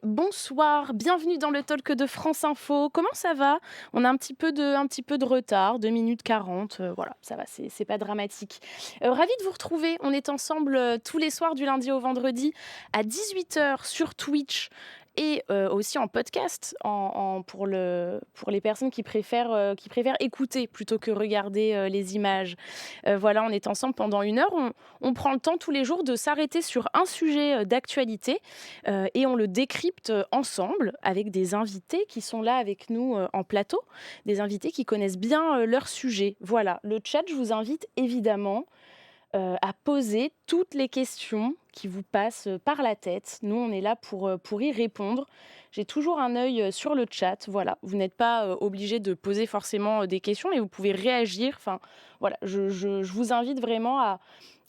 bonsoir, bienvenue dans le talk de France Info. Comment ça va? On a un petit peu de retard, 2 minutes 40, voilà, ça va, c'est pas dramatique. Ravie de vous retrouver, on est ensemble, tous les soirs du lundi au vendredi à 18 h sur Twitch et aussi en podcast pour les personnes qui préfèrent écouter plutôt que regarder, les images. Voilà, on est ensemble pendant 1 heure, on prend le temps tous les jours de s'arrêter sur un sujet, d'actualité et on le décrypte ensemble avec des invités qui sont là avec nous en plateau, des invités qui connaissent bien leur sujet. Voilà, le chat, je vous invite évidemment à poser toutes les questions qui vous passent par la tête. Nous, on est là pour y répondre. J'ai toujours un œil sur le chat. Voilà, vous n'êtes pas obligé de poser forcément des questions, mais vous pouvez réagir. Enfin, voilà, je vous invite vraiment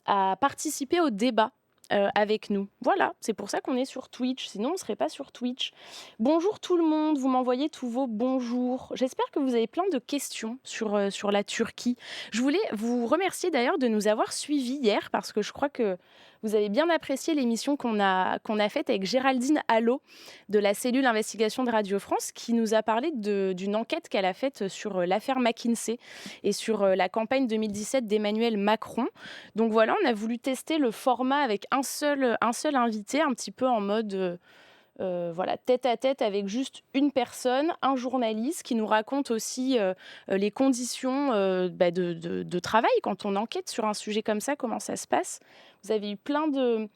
à participer au débat avec nous. Voilà, c'est pour ça qu'on est sur Twitch, sinon on ne serait pas sur Twitch. Bonjour tout le monde, vous m'envoyez tous vos bonjours. J'espère que vous avez plein de questions sur la Turquie. Je voulais vous remercier d'ailleurs de nous avoir suivis hier parce que je crois que vous avez bien apprécié l'émission qu'on a faite avec Géraldine Allot de la cellule investigation de Radio France qui nous a parlé d'une enquête qu'elle a faite sur l'affaire McKinsey et sur la campagne 2017 d'Emmanuel Macron. Donc voilà, on a voulu tester le format avec un seul invité, un petit peu en mode voilà, tête à tête avec juste une personne, un journaliste qui nous raconte aussi les conditions de travail quand on enquête sur un sujet comme ça, comment ça se passe. Vous avez eu plein de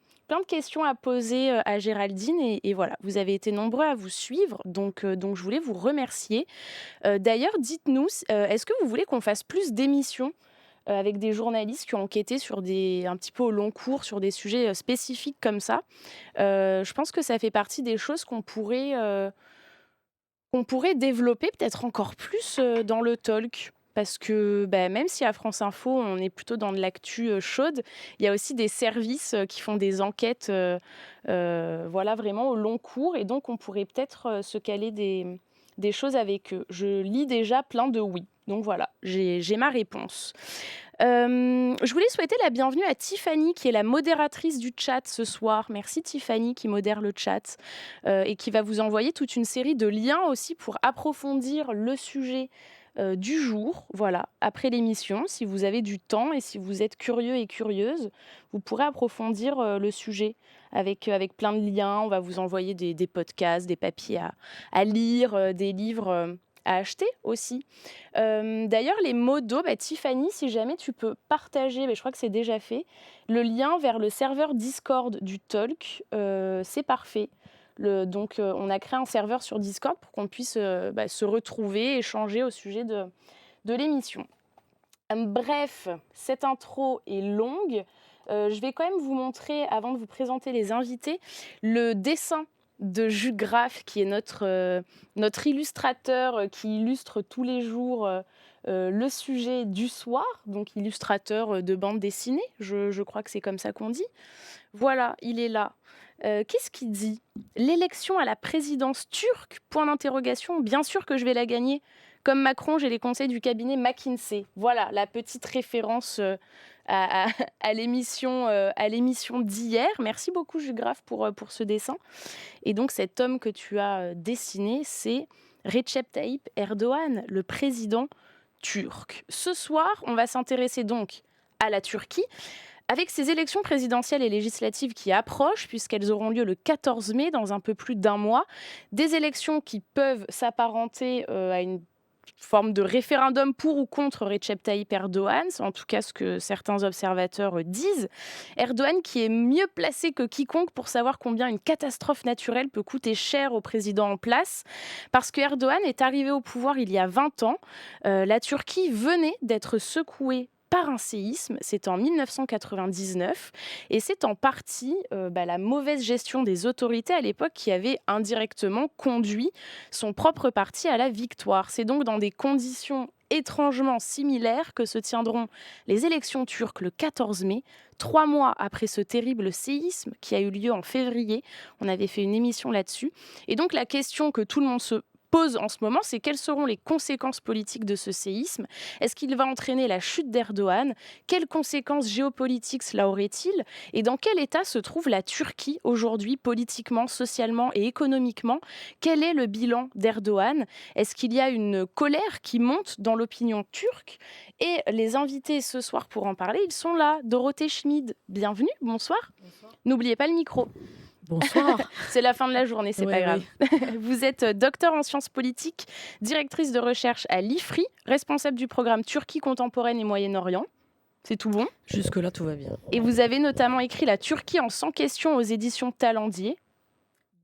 questions à poser à Géraldine et voilà, vous avez été nombreux à vous suivre, donc je voulais vous remercier. D'ailleurs, dites-nous, est-ce que vous voulez qu'on fasse plus d'émissions avec des journalistes qui ont enquêté sur un petit peu au long cours, sur des sujets spécifiques comme ça. Je pense que ça fait partie des choses qu'on pourrait développer peut-être encore plus dans le talk. Parce que même si à France Info, on est plutôt dans de l'actu chaude, il y a aussi des services qui font des enquêtes voilà, vraiment au long cours. Et donc, on pourrait peut-être se caler des choses avec eux. Je lis déjà plein de oui. Donc voilà, j'ai ma réponse. Je voulais souhaiter la bienvenue à Tiffany, qui est la modératrice du chat ce soir. Merci Tiffany qui modère le chat et qui va vous envoyer toute une série de liens aussi pour approfondir le sujet du jour. Voilà, après l'émission, si vous avez du temps et si vous êtes curieux et curieuse, vous pourrez approfondir le sujet avec plein de liens. On va vous envoyer des podcasts, des papiers à lire, des livres à acheter aussi. D'ailleurs, les mots d'eau, Tiffany, si jamais tu peux partager, je crois que c'est déjà fait, le lien vers le serveur Discord du Talk, c'est parfait. Donc, on a créé un serveur sur Discord pour qu'on puisse se retrouver, échanger au sujet de l'émission. Bref, cette intro est longue. Je vais quand même vous montrer, avant de vous présenter les invités, le dessin de Jus Graff, qui est notre illustrateur qui illustre tous les jours le sujet du soir, donc illustrateur de bande dessinée, je crois que c'est comme ça qu'on dit. Voilà, il est là. Qu'est-ce qu'il dit? L'élection à la présidence turque? Point d'interrogation. Bien sûr que je vais la gagner. Comme Macron, j'ai les conseils du cabinet McKinsey. Voilà, la petite référence à, à- à l'émission d'hier. Merci beaucoup, Jugraphe, pour ce dessin. Et donc, cet homme que tu as dessiné, c'est Recep Tayyip Erdogan, le président turc. Ce soir, on va s'intéresser donc à la Turquie. Avec ces élections présidentielles et législatives qui approchent, puisqu'elles auront lieu le 14 mai, dans un peu plus d'un mois, des élections qui peuvent s'apparenter à une forme de référendum pour ou contre Recep Tayyip Erdogan, c'est en tout cas ce que certains observateurs disent. Erdogan qui est mieux placé que quiconque pour savoir combien une catastrophe naturelle peut coûter cher au président en place, parce que Erdogan est arrivé au pouvoir il y a 20 ans. La Turquie venait d'être secouée par un séisme, c'est en 1999, et c'est en partie la mauvaise gestion des autorités à l'époque qui avait indirectement conduit son propre parti à la victoire. C'est donc dans des conditions étrangement similaires que se tiendront les élections turques le 14 mai, 3 mois après ce terrible séisme qui a eu lieu en février. On avait fait une émission là-dessus. Et donc la question que tout le monde se pose en ce moment, c'est quelles seront les conséquences politiques de ce séisme? Est-ce qu'il va entraîner la chute d'Erdogan? Quelles conséquences géopolitiques cela aurait-il? Et dans quel état se trouve la Turquie aujourd'hui, politiquement, socialement et économiquement? Quel est le bilan d'Erdogan? Est-ce qu'il y a une colère qui monte dans l'opinion turque? Et les invités ce soir pour en parler, ils sont là. Dorothée Schmid, bienvenue, bonsoir. N'oubliez pas le micro. Bonsoir. C'est la fin de la journée, c'est Oui, pas grave. oui. Vous êtes docteur en sciences politiques, directrice de recherche à l'IFRI, responsable du programme Turquie contemporaine et Moyen-Orient. C'est tout bon. Jusque-là, tout va bien. Et vous avez notamment écrit La Turquie en 100 questions aux éditions Talendier.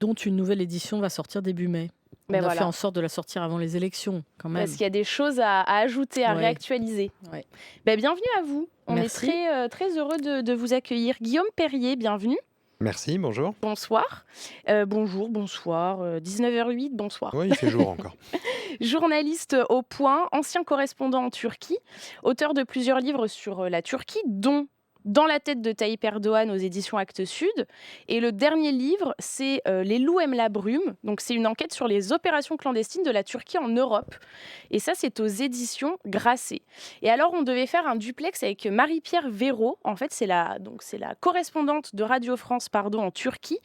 Dont une nouvelle édition va sortir début mai. On a fait en sorte de la sortir avant les élections, quand même. Parce qu'il y a des choses à ajouter, à réactualiser. Ouais. Bienvenue à vous. On Merci. est très heureux de vous accueillir. Guillaume Perrier, bienvenue. Merci, bonjour. Bonsoir. Bonjour, bonsoir. 19h08, bonsoir. Oui, il fait jour encore. Journaliste au Point, ancien correspondant en Turquie, auteur de plusieurs livres sur la Turquie, dont Dans la tête de Tayyip Erdogan aux éditions Actes Sud. Et le dernier livre, c'est Les loups aiment la brume. Donc, c'est une enquête sur les opérations clandestines de la Turquie en Europe. Et ça, c'est aux éditions Grasset. Et alors, on devait faire un duplex avec Marie-Pierre Véraud. En fait, c'est la correspondante de Radio France en Turquie.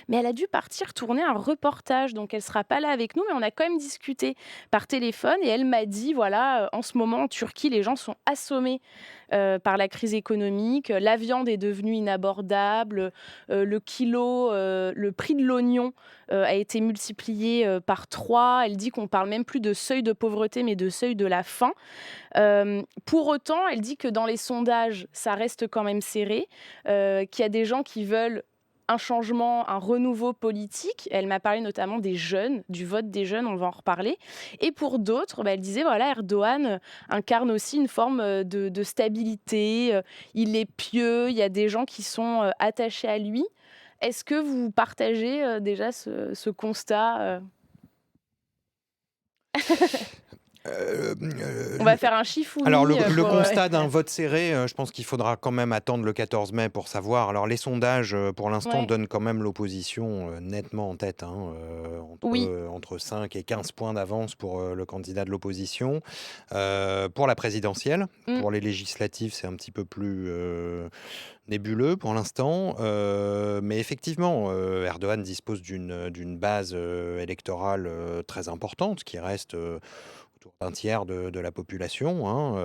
Mais elle a dû partir tourner un reportage. Donc, elle ne sera pas là avec nous. Mais on a quand même discuté par téléphone. Et elle m'a dit, voilà, en ce moment, en Turquie, les gens sont assommés par la crise économique. La viande est devenue inabordable. Le prix de l'oignon a été multiplié par 3. Elle dit qu'on parle même plus de seuil de pauvreté, mais de seuil de la faim. Pour autant, elle dit que dans les sondages, ça reste quand même serré, qu'il y a des gens qui veulent un changement, un renouveau politique. Elle m'a parlé notamment des jeunes, du vote des jeunes, on va en reparler. Et pour d'autres, elle disait, voilà, Erdogan incarne aussi une forme de stabilité, il est pieux, il y a des gens qui sont attachés à lui. Est-ce que vous partagez déjà ce constat On va faire un chiffouille. Alors, le constat d'un vote serré, je pense qu'il faudra quand même attendre le 14 mai pour savoir. Alors, les sondages, pour l'instant, donnent quand même l'opposition nettement en tête, entre 5 et 15 points d'avance pour le candidat de l'opposition. Pour la présidentielle, pour les législatives, c'est un petit peu plus nébuleux pour l'instant. Mais effectivement, Erdogan dispose d'une base électorale très importante qui reste autour d'un tiers de la population,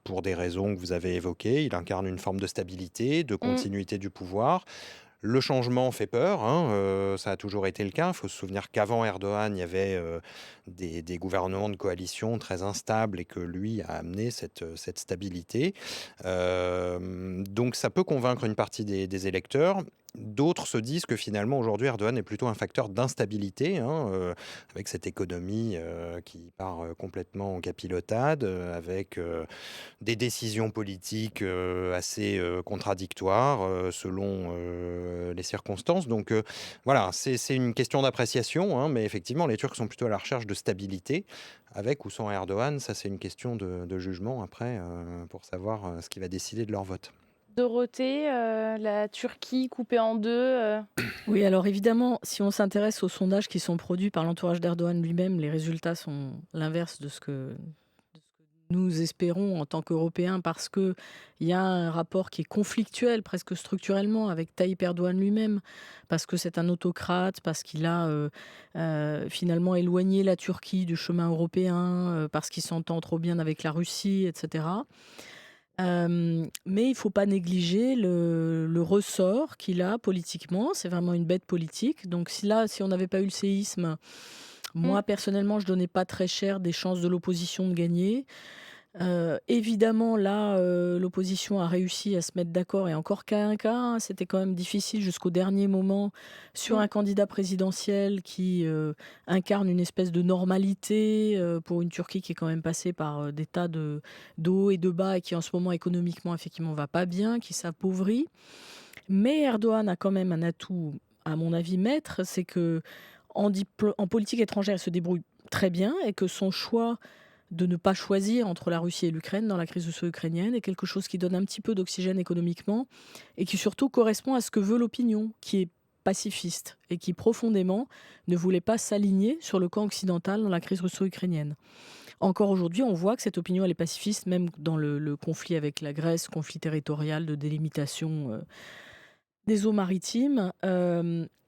pour des raisons que vous avez évoquées. Il incarne une forme de stabilité, de continuité du pouvoir. Le changement fait peur, ça a toujours été le cas. Il faut se souvenir qu'avant Erdogan, il y avait des gouvernements de coalition très instables et que lui a amené cette stabilité. Donc ça peut convaincre une partie des électeurs. D'autres se disent que finalement, aujourd'hui, Erdogan est plutôt un facteur d'instabilité, avec cette économie qui part complètement en capilotade, avec des décisions politiques assez contradictoires selon les circonstances. Donc voilà, c'est une question d'appréciation, mais effectivement, les Turcs sont plutôt à la recherche de stabilité. Avec ou sans Erdogan, ça c'est une question de jugement après, pour savoir ce qui va décider de leur vote. Dorothée, la Turquie coupée en deux. Oui, alors évidemment, si on s'intéresse aux sondages qui sont produits par l'entourage d'Erdogan lui-même, les résultats sont l'inverse de ce que nous espérons en tant qu'Européens, parce qu'il y a un rapport qui est conflictuel, presque structurellement, avec Tayyip Erdogan lui-même, parce que c'est un autocrate, parce qu'il a finalement éloigné la Turquie du chemin européen, parce qu'il s'entend trop bien avec la Russie, etc. Mais il ne faut pas négliger le ressort qu'il a politiquement. C'est vraiment une bête politique. Donc si on n'avait pas eu le séisme, moi personnellement, je ne donnais pas très cher des chances de l'opposition de gagner. Évidemment, là, l'opposition a réussi à se mettre d'accord, et encore qu'à un cas, c'était quand même difficile jusqu'au dernier moment sur un candidat présidentiel qui incarne une espèce de normalité pour une Turquie qui est quand même passée par des tas de hauts et de bas, et qui en ce moment économiquement effectivement va pas bien, qui s'appauvrit. Mais Erdogan a quand même un atout, à mon avis, maître, c'est que en politique étrangère, il se débrouille très bien, et que son choix de ne pas choisir entre la Russie et l'Ukraine dans la crise russo-ukrainienne est quelque chose qui donne un petit peu d'oxygène économiquement, et qui surtout correspond à ce que veut l'opinion, qui est pacifiste et qui profondément ne voulait pas s'aligner sur le camp occidental dans la crise russo-ukrainienne. Encore aujourd'hui, on voit que cette opinion elle est pacifiste, même dans le conflit avec la Grèce, conflit territorial de délimitation des eaux maritimes.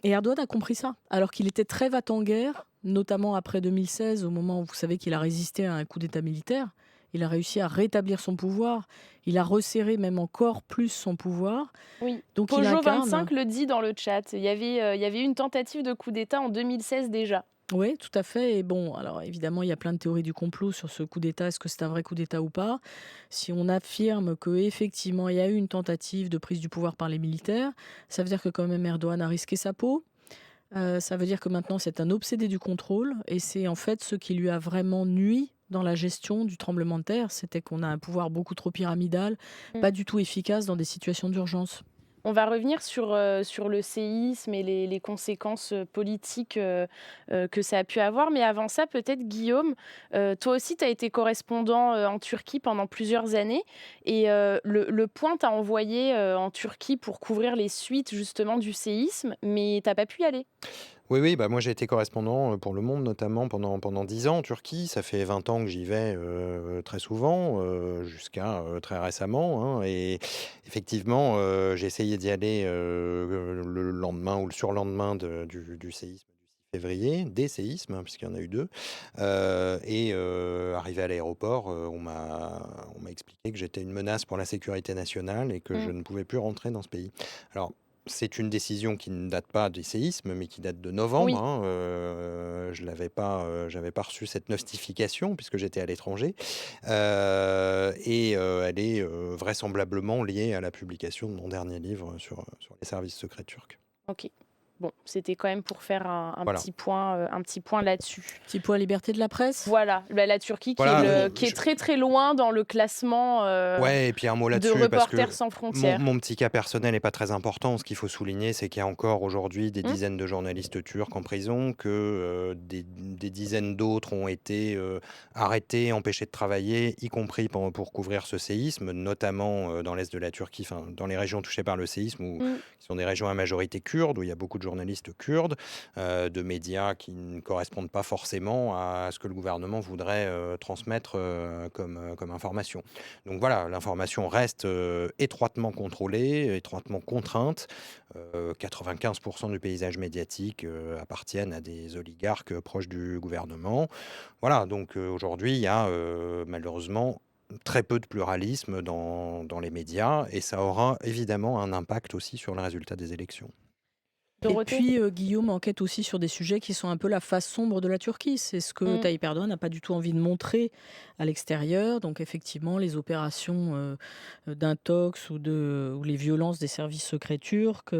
Et Erdogan a compris ça, alors qu'il était très va-t-en-guerre, notamment après 2016, au moment où vous savez qu'il a résisté à un coup d'État militaire. Il a réussi à rétablir son pouvoir. Il a resserré même encore plus son pouvoir. Oui, Donc il incarne. Pojo25 le dit dans le chat. Il y avait eu une tentative de coup d'État en 2016 déjà. Oui, tout à fait. Et bon, alors évidemment, il y a plein de théories du complot sur ce coup d'État. Est-ce que c'est un vrai coup d'État ou pas? Si on affirme qu'effectivement, il y a eu une tentative de prise du pouvoir par les militaires, ça veut dire que quand même Erdogan a risqué sa peau. Ça veut dire que maintenant, c'est un obsédé du contrôle. Et c'est en fait ce qui lui a vraiment nui dans la gestion du tremblement de terre. C'était qu'on a un pouvoir beaucoup trop pyramidal, Mm. pas du tout efficace dans des situations d'urgence. On va revenir sur le séisme et les conséquences politiques que ça a pu avoir. Mais avant ça, peut-être Guillaume, toi aussi, tu as été correspondant en Turquie pendant plusieurs années. Et le Point t'a envoyé en Turquie pour couvrir les suites justement du séisme, mais t'as pas pu y aller. Oui, oui, bah moi j'ai été correspondant pour Le Monde notamment pendant 10 ans en Turquie. Ça fait 20 ans que j'y vais très souvent, jusqu'à très récemment, hein. Et effectivement, j'ai essayé d'y aller le lendemain ou le surlendemain du séisme du 6 février, des séismes, hein, puisqu'il y en a eu deux. Et arrivé à l'aéroport, on m'a expliqué que j'étais une menace pour la sécurité nationale et que je Mm. ne pouvais plus rentrer dans ce pays. Alors, c'est une décision qui ne date pas des séismes, mais qui date de novembre, Oui. hein. J'avais pas reçu cette notification puisque j'étais à l'étranger. Et elle est vraisemblablement liée à la publication de mon dernier livre sur les services secrets turcs. Ok. Bon, c'était quand même pour faire Voilà. un petit point là-dessus. Petit point liberté de la presse. Voilà, la Turquie Voilà, qui est très très loin dans le classement ouais, et puis un mot de là-dessus, parce Reporters que sans mon, frontières. mon petit cas personnel n'est pas très important. Ce qu'il faut souligner, c'est qu'il y a encore aujourd'hui des Hmm. dizaines de journalistes turcs en prison, que des dizaines d'autres ont été arrêtés, empêchés de travailler, y compris pour couvrir ce séisme, notamment dans l'est de la Turquie, enfin, dans les régions touchées par le séisme, Hmm. qui sont des régions à majorité kurde, où il y a beaucoup de journalistes kurdes, de médias qui ne correspondent pas forcément à ce que le gouvernement voudrait transmettre comme information. Donc voilà, l'information reste étroitement contrôlée, étroitement contrainte. 95% du paysage médiatique appartiennent à des oligarques proches du gouvernement. Voilà, donc aujourd'hui, il y a malheureusement très peu de pluralisme dans les médias et ça aura évidemment un impact aussi sur le résultat des élections. Et Dorothée? puis, Guillaume enquête aussi sur des sujets qui sont un peu la face sombre de la Turquie. C'est ce que Hmm. Tayyip Erdogan n'a pas du tout envie de montrer à l'extérieur. Donc effectivement, les opérations d'intox ou les violences des services secrets turcs.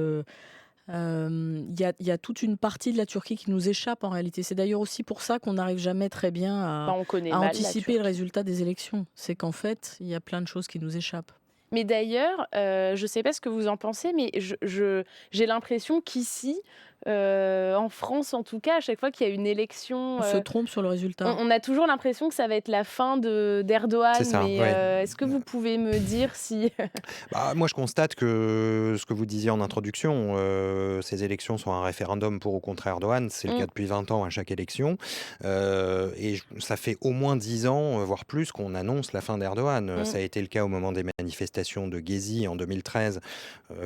Il y a toute une partie de la Turquie qui nous échappe en réalité. C'est d'ailleurs aussi pour ça qu'on n'arrive jamais très bien Bah, on connaît à mal la anticiper le Turquie. résultat des élections. C'est qu'en fait, il y a plein de choses qui nous échappent. Mais d'ailleurs, je ne sais pas ce que vous en pensez, mais j'ai l'impression qu'ici, en France en tout cas, à chaque fois qu'il y a une élection, On se trompe sur le résultat. on a toujours l'impression que ça va être la fin C'est d'Erdogan. ça, Mais ouais. est-ce que vous pouvez me dire si... Bah, moi, je constate que ce que vous disiez en introduction, ces élections sont un référendum pour ou contre Erdogan. C'est le Mm. cas depuis 20 ans à chaque élection. Ça fait au moins 10 ans, voire plus, qu'on annonce la fin d'Erdogan. Mm. Ça a été le cas au moment des manifestations de Gezi en 2013,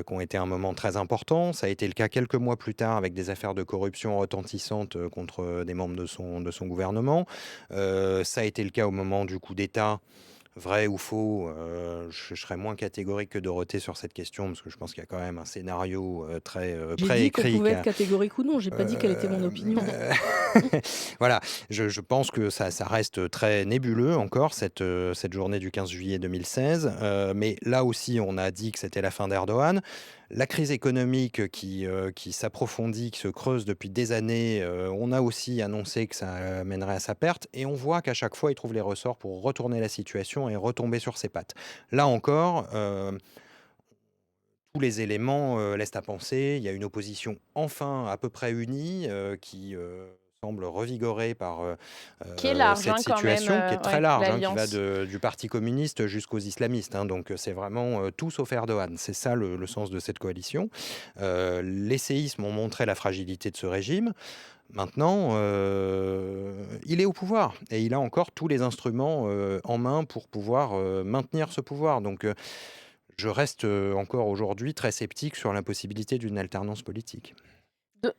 qui ont été un moment très important. Ça a été le cas quelques mois plus tard avec des affaires de corruption retentissantes contre des membres de son gouvernement. Ça a été le cas au moment du coup d'État. Vrai ou faux, je serais moins catégorique que Dorothée sur cette question, parce que je pense qu'il y a quand même un scénario très J'ai dit qu'on préécrit. pouvait être catégorique ou non. J'ai pas dit quelle était mon opinion. Voilà, je pense que ça reste très nébuleux encore, cette journée du 15 juillet 2016. Mais là aussi, on a dit que c'était la fin d'Erdogan. La crise économique qui s'approfondit, qui se creuse depuis des années, on a aussi annoncé que ça mènerait à sa perte. Et on voit qu'à chaque fois, il trouve les ressorts pour retourner la situation et retomber sur ses pattes. Là encore, tous les éléments laissent à penser. Il y a une opposition enfin à peu près unie qui semble revigoré par Qui est large cette quand même, situation, qui est très ouais, large, qui va l'alliance. du Parti communiste jusqu'aux islamistes. Donc c'est vraiment tout sauf Erdogan. C'est ça le sens de cette coalition. Les séismes ont montré la fragilité de ce régime. Maintenant, il est au pouvoir et il a encore tous les instruments en main pour pouvoir maintenir ce pouvoir. Donc je reste encore aujourd'hui très sceptique sur la possibilité d'une alternance politique.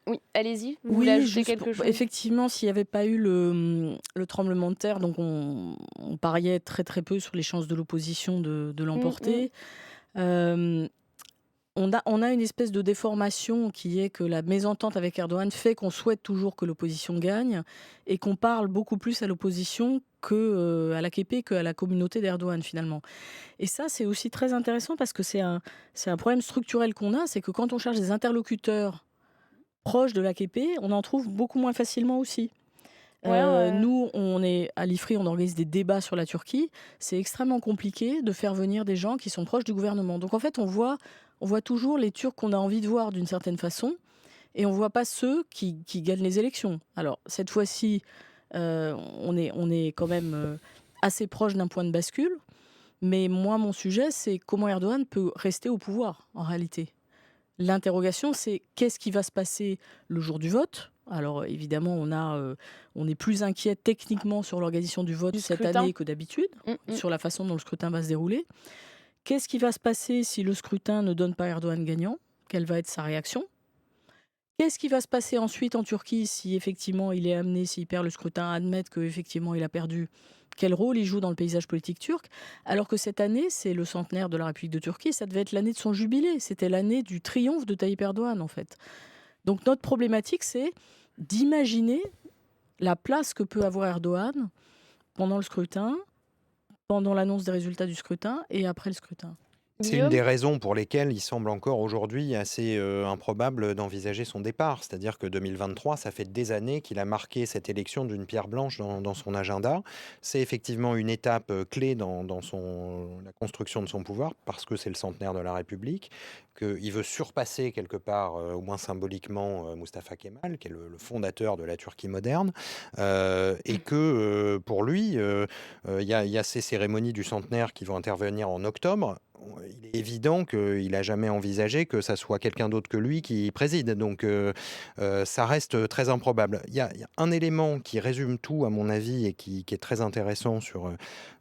Oui, allez-y, vous voulez Oui, ajouter juste quelque chose? effectivement, s'il n'y avait pas eu le tremblement de terre, donc on pariait très très peu sur les chances de l'opposition de Mmh mh. l'emporter. Euh, on a une espèce de déformation qui est que la mésentente avec Erdogan fait qu'on souhaite toujours que l'opposition gagne et qu'on parle beaucoup plus à l'opposition que à l'AKP, qu'à la communauté d'Erdogan finalement. Et ça, c'est aussi très intéressant parce que c'est un problème structurel qu'on a, c'est que quand on cherche des interlocuteurs proches de l'AKP, on en trouve beaucoup moins facilement aussi. Ouais, Nous, on est à l'IFRI, on organise des débats sur la Turquie. C'est extrêmement compliqué de faire venir des gens qui sont proches du gouvernement. Donc en fait, on voit toujours les Turcs qu'on a envie de voir d'une certaine façon, et on voit pas ceux qui gagnent les élections. Alors cette fois-ci, on est quand même assez proche d'un point de bascule. Mais moi, mon sujet, c'est comment Erdogan peut rester au pouvoir en réalité. L'interrogation, c'est qu'est-ce qui va se passer le jour du vote. Alors évidemment, on est plus inquiet techniquement sur l'organisation du vote du cette scrutin. année que d'habitude, Mmh mh. sur la façon dont le scrutin va se dérouler. Qu'est-ce qui va se passer si le scrutin ne donne pas Erdogan gagnant? Quelle va être sa réaction? Qu'est-ce qui va se passer ensuite en Turquie si effectivement il est amené, s'il perd le scrutin, à admettre qu'effectivement il a perdu? Quel rôle il joue dans le paysage politique turc? Alors que cette année, c'est le centenaire de la République de Turquie, ça devait être l'année de son jubilé, c'était l'année du triomphe de Tayyip Erdogan en fait. Donc notre problématique, c'est d'imaginer la place que peut avoir Erdogan pendant le scrutin, pendant l'annonce des résultats du scrutin et après le scrutin. C'est une des Guillaume? raisons pour lesquelles il semble encore aujourd'hui assez improbable d'envisager son départ. C'est-à-dire que 2023, ça fait des années qu'il a marqué cette élection d'une pierre blanche dans son agenda. C'est effectivement une étape clé dans la construction de son pouvoir, parce que c'est le centenaire de la République, qu'il veut surpasser quelque part, au moins symboliquement, Mustafa Kemal, qui est le fondateur de la Turquie moderne, et que pour lui, il y a ces cérémonies du centenaire qui vont intervenir en octobre. Il est évident qu'il n'a jamais envisagé que ça soit quelqu'un d'autre que lui qui préside. Donc ça reste très improbable. Il y a un élément qui résume tout, à mon avis, et qui est très intéressant sur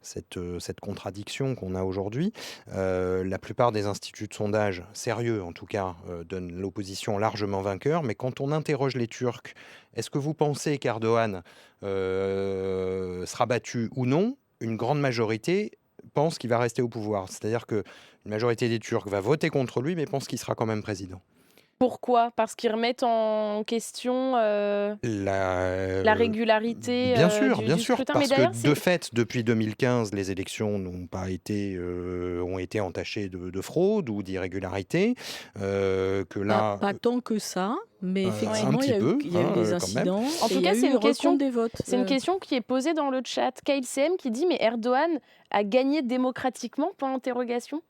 cette contradiction qu'on a aujourd'hui. La plupart des instituts de sondage, sérieux en tout cas, donnent l'opposition largement vainqueur. Mais quand on interroge les Turcs, est-ce que vous pensez qu'Erdogan sera battu ou non? Une grande majorité pense qu'il va rester au pouvoir. C'est-à-dire qu'une majorité des Turcs va voter contre lui, mais pense qu'il sera quand même président. Pourquoi? Parce qu'ils remettent en question, la La- régularité, Bien du sûr, scrutin? Mais parce que d'ailleurs, de c'est fait, depuis 2015, les élections ont été entachées de fraude ou d'irrégularité, que Pas, là, pas tant que ça, mais ouais. un effectivement, il y petit a eu, peu, il y a eu des quand même. incidents En et tout il y cas, a eu recompte des votes. c'est une question qui est posée dans le chat. KLCM qui dit: «Mais Erdogan a gagné démocratiquement?» Point d'interrogation.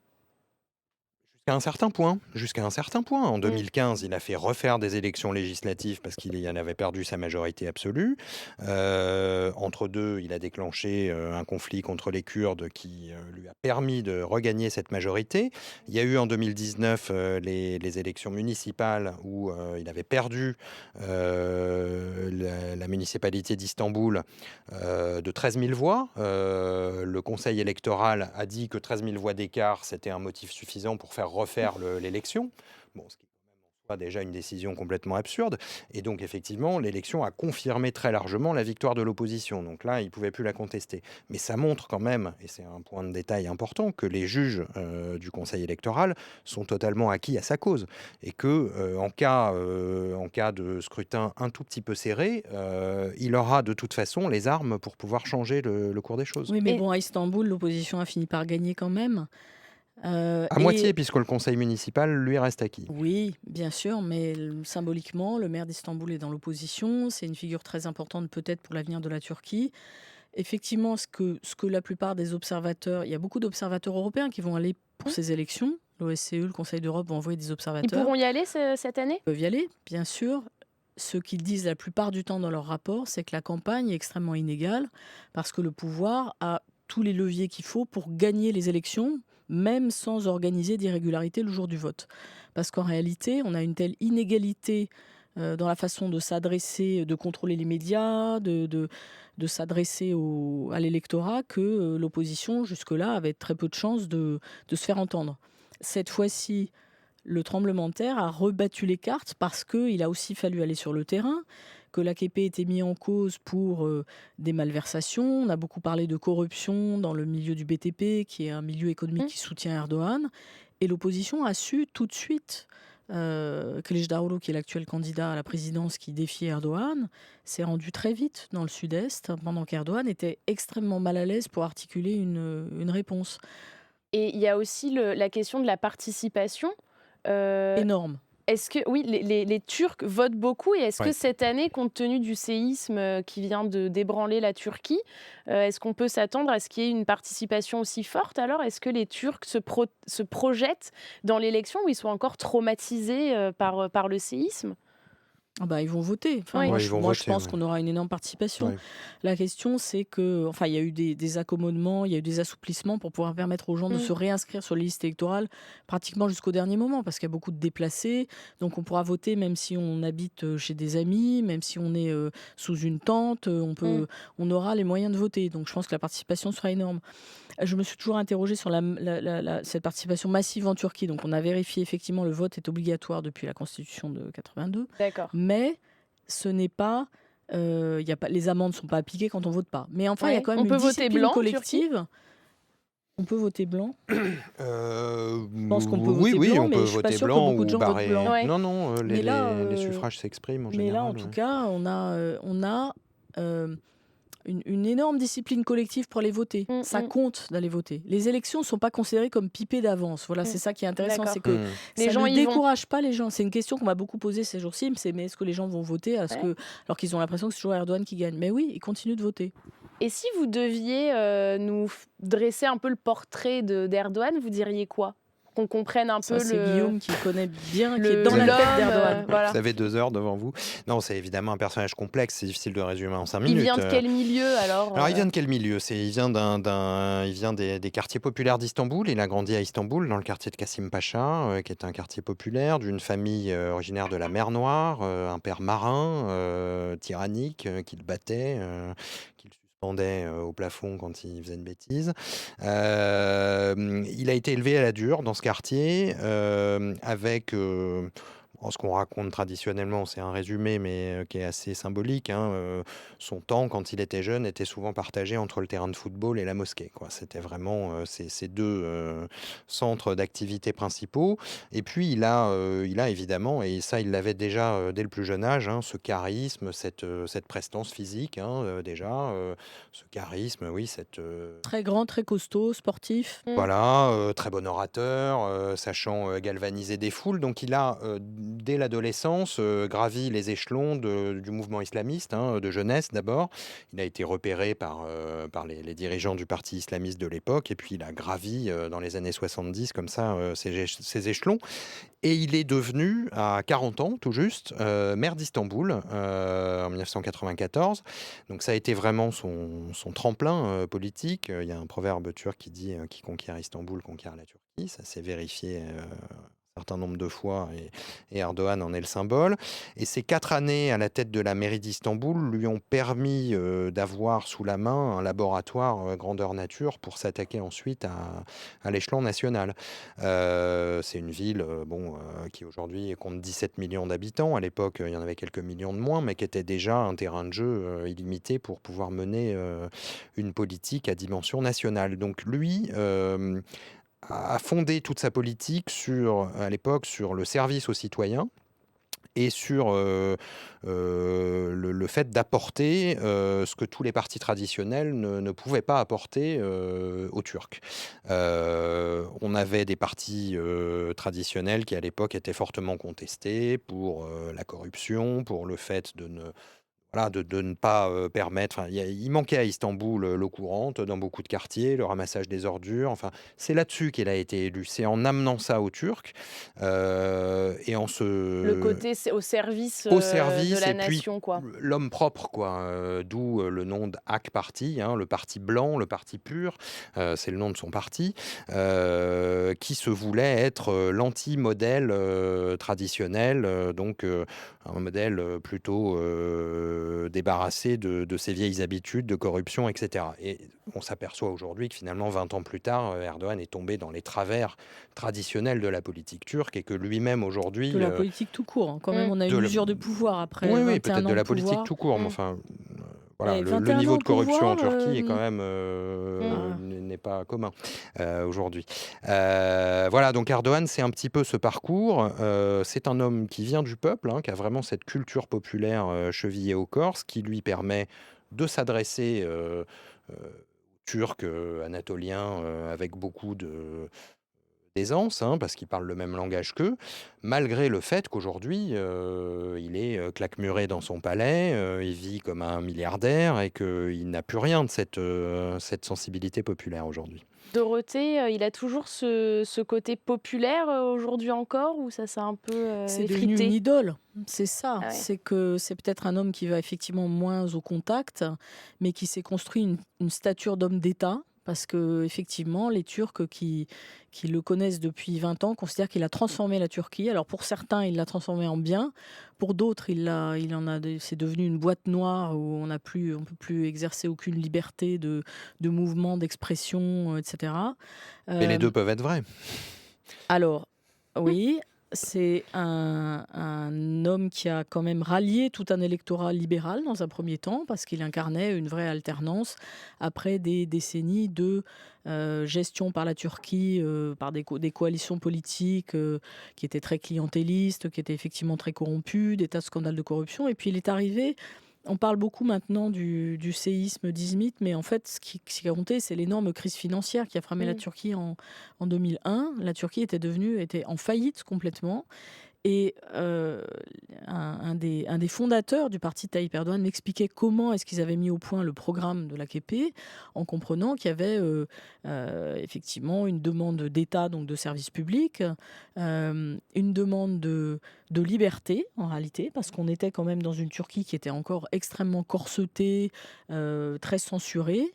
Jusqu'à un certain point. En Mmh. 2015, il a fait refaire des élections législatives parce qu'il en avait perdu sa majorité absolue. Entre deux, il a déclenché un conflit contre les Kurdes qui lui a permis de regagner cette majorité. Il y a eu en 2019 les élections municipales où il avait perdu la municipalité d'Istanbul de 13 000 voix. Le conseil électoral a dit que 13 000 voix d'écart, c'était un motif suffisant pour faire refaire l'élection. Bon, ce qui est pas déjà une décision complètement absurde. Et donc, effectivement, l'élection a confirmé très largement la victoire de l'opposition. Donc là, il ne pouvait plus la contester. Mais ça montre quand même, et c'est un point de détail important, que les juges du Conseil électoral sont totalement acquis à sa cause. Et que en cas de scrutin un tout petit peu serré, il aura de toute façon les armes pour pouvoir changer le cours des choses. Oui, mais Et bon, à Istanbul, l'opposition a fini par gagner quand même. À moitié, Et puisque le conseil municipal, lui, reste acquis. oui, bien sûr, mais symboliquement, le maire d'Istanbul est dans l'opposition. C'est une figure très importante peut-être pour l'avenir de la Turquie. Effectivement, ce que la plupart des observateurs, il y a beaucoup d'observateurs européens qui vont aller pour mmh, ces élections. L'OSCE, le Conseil d'Europe vont envoyer des ils observateurs. pourront y aller cette année? Ils peuvent y aller, bien sûr. ce qu'ils disent la plupart du temps dans leur rapport, c'est que la campagne est extrêmement inégale parce que le pouvoir a tous les leviers qu'il faut pour gagner les élections, même sans organiser d'irrégularité le jour du vote. Parce qu'en réalité, on a une telle inégalité dans la façon de s'adresser, de contrôler les médias, de s'adresser à l'électorat, que l'opposition, jusque-là, avait très peu de chances de se faire entendre. Cette fois-ci, le tremblement de terre a rebattu les cartes parce qu'il a aussi fallu aller sur le terrain, que l'AKP était mis en cause pour des malversations. On a beaucoup parlé de corruption dans le milieu du BTP, qui est un milieu économique Mmh. qui soutient Erdogan. Et l'opposition a su tout de suite, Kılıçdaroğlu, qui est l'actuel candidat à la présidence qui défie Erdogan, s'est rendu très vite dans le sud-est, pendant qu'Erdogan était extrêmement mal à l'aise pour articuler une réponse. Et il y a aussi la question de la participation. Euh, Énorme. Est-ce que, oui, les Turcs votent beaucoup et est-ce que Ouais. cette année, compte tenu du séisme qui vient de débranler la Turquie, est-ce qu'on peut s'attendre à ce qu'il y ait une participation aussi forte alors? Est-ce que les Turcs se projettent dans l'élection ou ils sont encore traumatisés par le séisme? Ah bah, ils vont voter. Enfin, Oui. Ouais, ils vont moi, je voter, pense ouais. qu'on aura une énorme participation. Ouais. La question, c'est que, enfin, il y a eu des accommodements, il y a eu des assouplissements pour pouvoir permettre aux gens de Mm. se réinscrire sur les listes électorales pratiquement jusqu'au dernier moment, parce qu'il y a beaucoup de déplacés. Donc, on pourra voter même si on habite chez des amis, même si on est sous une tente, Mm. on aura les moyens de voter. Donc, je pense que la participation sera énorme. Je me suis toujours interrogée sur cette participation massive en Turquie. Donc, on a vérifié effectivement le vote est obligatoire depuis la Constitution de 82, D'accord. mais ce n'est pas, y a pas les amendes ne sont pas appliquées quand on vote pas. Mais enfin, il y a Ouais. quand même On une peut voter discipline blanc en Turquie? collective. On peut voter blanc. Je pense qu'on peut Oui, voter oui, blanc, on mais peut je suis pas voter sûre que blanc beaucoup de ou gens votent barré. blanc. Ouais. Non, non, Mais là, les suffrages s'expriment en mais là, en général. tout Ouais. cas, on a une énorme discipline collective pour aller voter. Mm, Ça mm, compte d'aller voter. Les élections ne sont pas considérées comme pipées d'avance. Voilà, mm. c'est ça qui est intéressant, D'accord. c'est que Les ça gens ne y vont. décourage pas les gens. C'est une question qu'on m'a beaucoup posée ces jours-ci, mais est-ce que les gens vont voter Ouais. alors qu'ils ont l'impression que c'est toujours Erdogan qui gagne? Mais oui, ils continuent de voter. Et si vous deviez dresser un peu le portrait d'Erdogan, vous diriez quoi? Qu'on comprenne un Ça, peu c'est Guillaume qui connaît bien, qui est le dans la tête l'homme, d'Erdogan. Vous voilà. avez 2 heures devant vous. Non, c'est évidemment un personnage complexe, c'est difficile de résumer en 5 Il minutes. vient de quel milieu alors? Alors, il vient de quel milieu? Il vient il vient des quartiers populaires d'Istanbul. Il a grandi à Istanbul, dans le quartier de Kassim Pacha, qui est un quartier populaire, d'une famille originaire de la mer Noire, un père marin, tyrannique, qui le battait, qui le suspendait au plafond quand il faisait une bêtise. Il a été élevé à la dure dans ce quartier, avec ce qu'on raconte traditionnellement, c'est un résumé, mais qui est assez symbolique, hein. Son temps, quand il était jeune, était souvent partagé entre le terrain de football et la mosquée, quoi. C'était vraiment ces deux centres d'activité principaux. Et puis, il a évidemment, et ça, il l'avait déjà dès le plus jeune âge, hein, ce charisme, cette prestance physique, hein, déjà, ce charisme, oui, Très grand, très costaud, sportif. voilà, très bon orateur, sachant galvaniser des foules. Donc il a, dès l'adolescence, gravi les échelons du mouvement islamiste, hein, de jeunesse d'abord. Il a été repéré par les dirigeants du parti islamiste de l'époque, et puis il a gravi dans les années 70 comme ça ces échelons. Et il est devenu, à 40 ans tout juste, maire d'Istanbul en 1994. Donc ça a été vraiment son tremplin politique. Il y a un proverbe turc qui dit qui conquiert Istanbul conquiert la Turquie. Ça s'est vérifié un certain nombre de fois et Erdogan en est le symbole. Et ces 4 années à la tête de la mairie d'Istanbul lui ont permis d'avoir sous la main un laboratoire grandeur nature pour s'attaquer ensuite à l'échelon national. C'est une ville qui aujourd'hui compte 17 millions d'habitants. À l'époque, il y en avait quelques millions de moins, mais qui était déjà un terrain de jeu illimité pour pouvoir mener une politique à dimension nationale. Donc lui a fondé toute sa politique à l'époque sur le service aux citoyens et sur le fait d'apporter ce que tous les partis traditionnels ne pouvaient pas apporter aux Turcs. On avait des partis traditionnels qui à l'époque étaient fortement contestés pour la corruption, pour le fait de ne voilà, de ne pas permettre. Enfin, il manquait à Istanbul l'eau courante dans beaucoup de quartiers, le ramassage des ordures. Enfin, c'est là-dessus qu'il a été élu. C'est en amenant ça aux Turcs et en Le se côté au service au de service la et puis nation, quoi. l'homme propre, quoi. D'où le nom de AK Party, hein, le parti blanc, le parti pur. C'est le nom de son parti, qui se voulait être l'anti-modèle traditionnel, donc un modèle plutôt débarrassé de ses vieilles habitudes de corruption, etc. Et on s'aperçoit aujourd'hui que finalement, 20 ans plus tard, Erdogan est tombé dans les travers traditionnels de la politique turque et que lui-même De aujourd'hui, la politique tout court, hein. Quand même, Mmh. on a de une la- usure de pouvoir après oui, oui, 21 peut-être de ans de la politique pouvoir. tout court, mais Mmh. enfin, voilà, Ouais, le 21 ans niveau au de corruption en pouvoir, Turquie est quand même Mmh. ah, n'est pas commun aujourd'hui. Voilà, donc Erdogan, c'est un petit peu ce parcours. C'est un homme qui vient du peuple, hein, qui a vraiment cette culture populaire chevillée au corps, ce qui lui permet de s'adresser aux Turcs anatoliens avec beaucoup d'aisance, hein, parce qu'il parle le même langage qu'eux, malgré le fait qu'aujourd'hui, il est claquemuré dans son palais, il vit comme un milliardaire et qu'il n'a plus rien de cette sensibilité populaire aujourd'hui. Dorothée, il a toujours ce côté populaire, aujourd'hui encore, ou ça s'est un peu, c'est devenu une effrité? idole. C'est ça. Ah ouais. C'est que c'est peut-être un homme qui va effectivement moins au contact, mais qui s'est construit une stature d'homme d'État. Parce que effectivement, les Turcs qui le connaissent depuis 20 ans considèrent qu'il a transformé la Turquie. Alors pour certains, il l'a transformé en bien. Pour d'autres, c'est devenu une boîte noire où on peut plus exercer aucune liberté de mouvement, d'expression, etc. Mais les Euh, deux peuvent être vrais. alors, oui, c'est un homme qui a quand même rallié tout un électorat libéral dans un premier temps, parce qu'il incarnait une vraie alternance après des décennies de gestion par la Turquie, par des coalitions politiques qui étaient très clientélistes, qui étaient effectivement très corrompues, des tas de scandales de corruption. Et puis il est arrivé. On parle beaucoup maintenant du séisme d'Izmit, mais en fait, ce qui a compté, c'est l'énorme crise financière qui a frappé la Mmh. Turquie en 2001. La Turquie était en faillite complètement. Et un des fondateurs du parti de Tayyip Erdogan m'expliquait comment est-ce qu'ils avaient mis au point le programme de l'AKP, en comprenant qu'il y avait effectivement une demande d'État, donc de services publics, une demande de liberté en réalité, parce qu'on était quand même dans une Turquie qui était encore extrêmement corsetée, très censurée.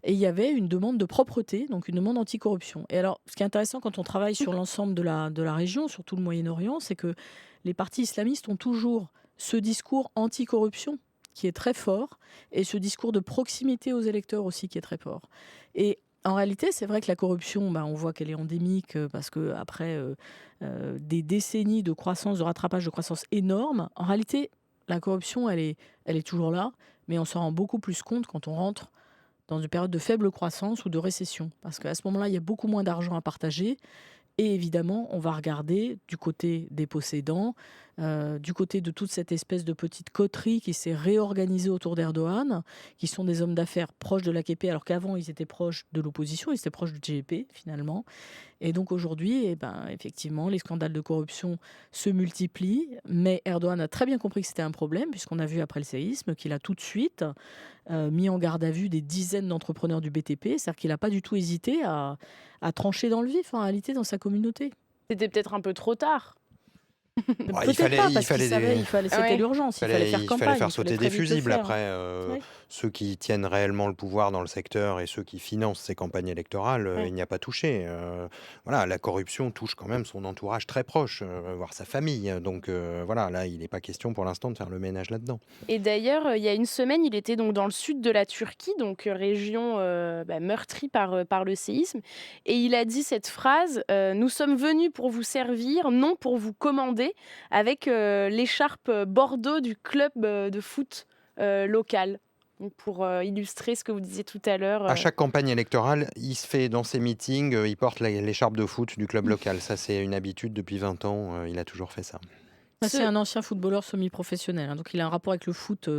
Et il y avait une demande de propreté, donc une demande anticorruption. Et alors, ce qui est intéressant quand on travaille sur l'ensemble de la région, sur tout le Moyen-Orient, c'est que les partis islamistes ont toujours ce discours anticorruption qui est très fort et ce discours de proximité aux électeurs aussi qui est très fort. Et en réalité, c'est vrai que la corruption, on voit qu'elle est endémique parce que après des décennies de croissance, de rattrapage de croissance énorme, en réalité, la corruption, elle est toujours là, mais on s'en rend beaucoup plus compte quand on rentre dans une période de faible croissance ou de récession. Parce qu'à ce moment-là, il y a beaucoup moins d'argent à partager. Et évidemment, on va regarder du côté des possédants, du côté de toute cette espèce de petite coterie qui s'est réorganisée autour d'Erdogan, qui sont des hommes d'affaires proches de l'AKP, alors qu'avant, ils étaient proches de l'opposition, ils étaient proches du GEP, finalement. Et donc aujourd'hui, effectivement, les scandales de corruption se multiplient, mais Erdogan a très bien compris que c'était un problème, puisqu'on a vu après le séisme qu'il a tout de suite mis en garde à vue des dizaines d'entrepreneurs du BTP, c'est-à-dire qu'il n'a pas du tout hésité à trancher dans le vif, en réalité, dans sa communauté. C'était peut-être un peu trop tard? Bah, Peut-être pas, il parce qu'il fallait savait, des, Ah c'était ouais. l'urgence, il fallait faire il fallait campagne, faire il fallait sauter très des vite le fusibles. faire. Après, Oui. ceux qui tiennent réellement le pouvoir dans le secteur et ceux qui financent ces campagnes électorales, Ouais. il n'y a pas touché. Voilà, la corruption touche quand même son entourage très proche, voire sa famille. Donc voilà, là, il n'est pas question pour l'instant de faire le ménage là-dedans. Et d'ailleurs, il y a une semaine, il était donc dans le sud de la Turquie, donc région, meurtrie par le séisme, et il a dit cette phrase, «Nous sommes venus pour vous servir, non pour vous commander», avec, l'écharpe, bordeaux du club, de foot, local. Donc pour, illustrer ce que vous disiez tout à l'heure, À chaque campagne électorale, il se fait dans ses meetings, il porte l'écharpe de foot du club local. Ça, c'est une habitude depuis 20 ans. Il a toujours fait ça. C'est ce un ancien footballeur semi-professionnel, hein, donc il a un rapport avec le foot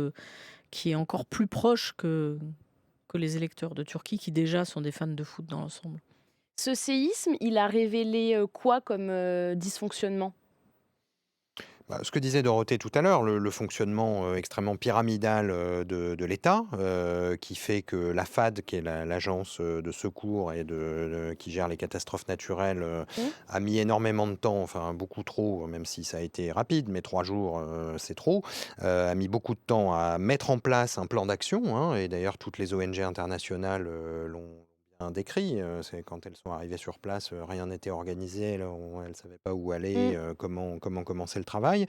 qui est encore plus proche que les électeurs de Turquie, qui déjà sont des fans de foot dans l'ensemble. ce séisme, il a révélé, quoi comme, dysfonctionnement? Ce que disait Dorothée tout à l'heure, le fonctionnement extrêmement pyramidal de l'État, qui fait que la FAD, qui est l'agence de secours et qui gère les catastrophes naturelles, Mmh. a mis énormément de temps, enfin beaucoup trop, même si ça a été rapide, mais 3 jours, c'est trop, a mis beaucoup de temps à mettre en place un plan d'action, hein, et d'ailleurs toutes les ONG internationales l'ont bien décrit. C'est quand elles sont arrivées sur place, rien n'était organisé, elles ne savaient pas où aller, Mmh. comment commencer le travail.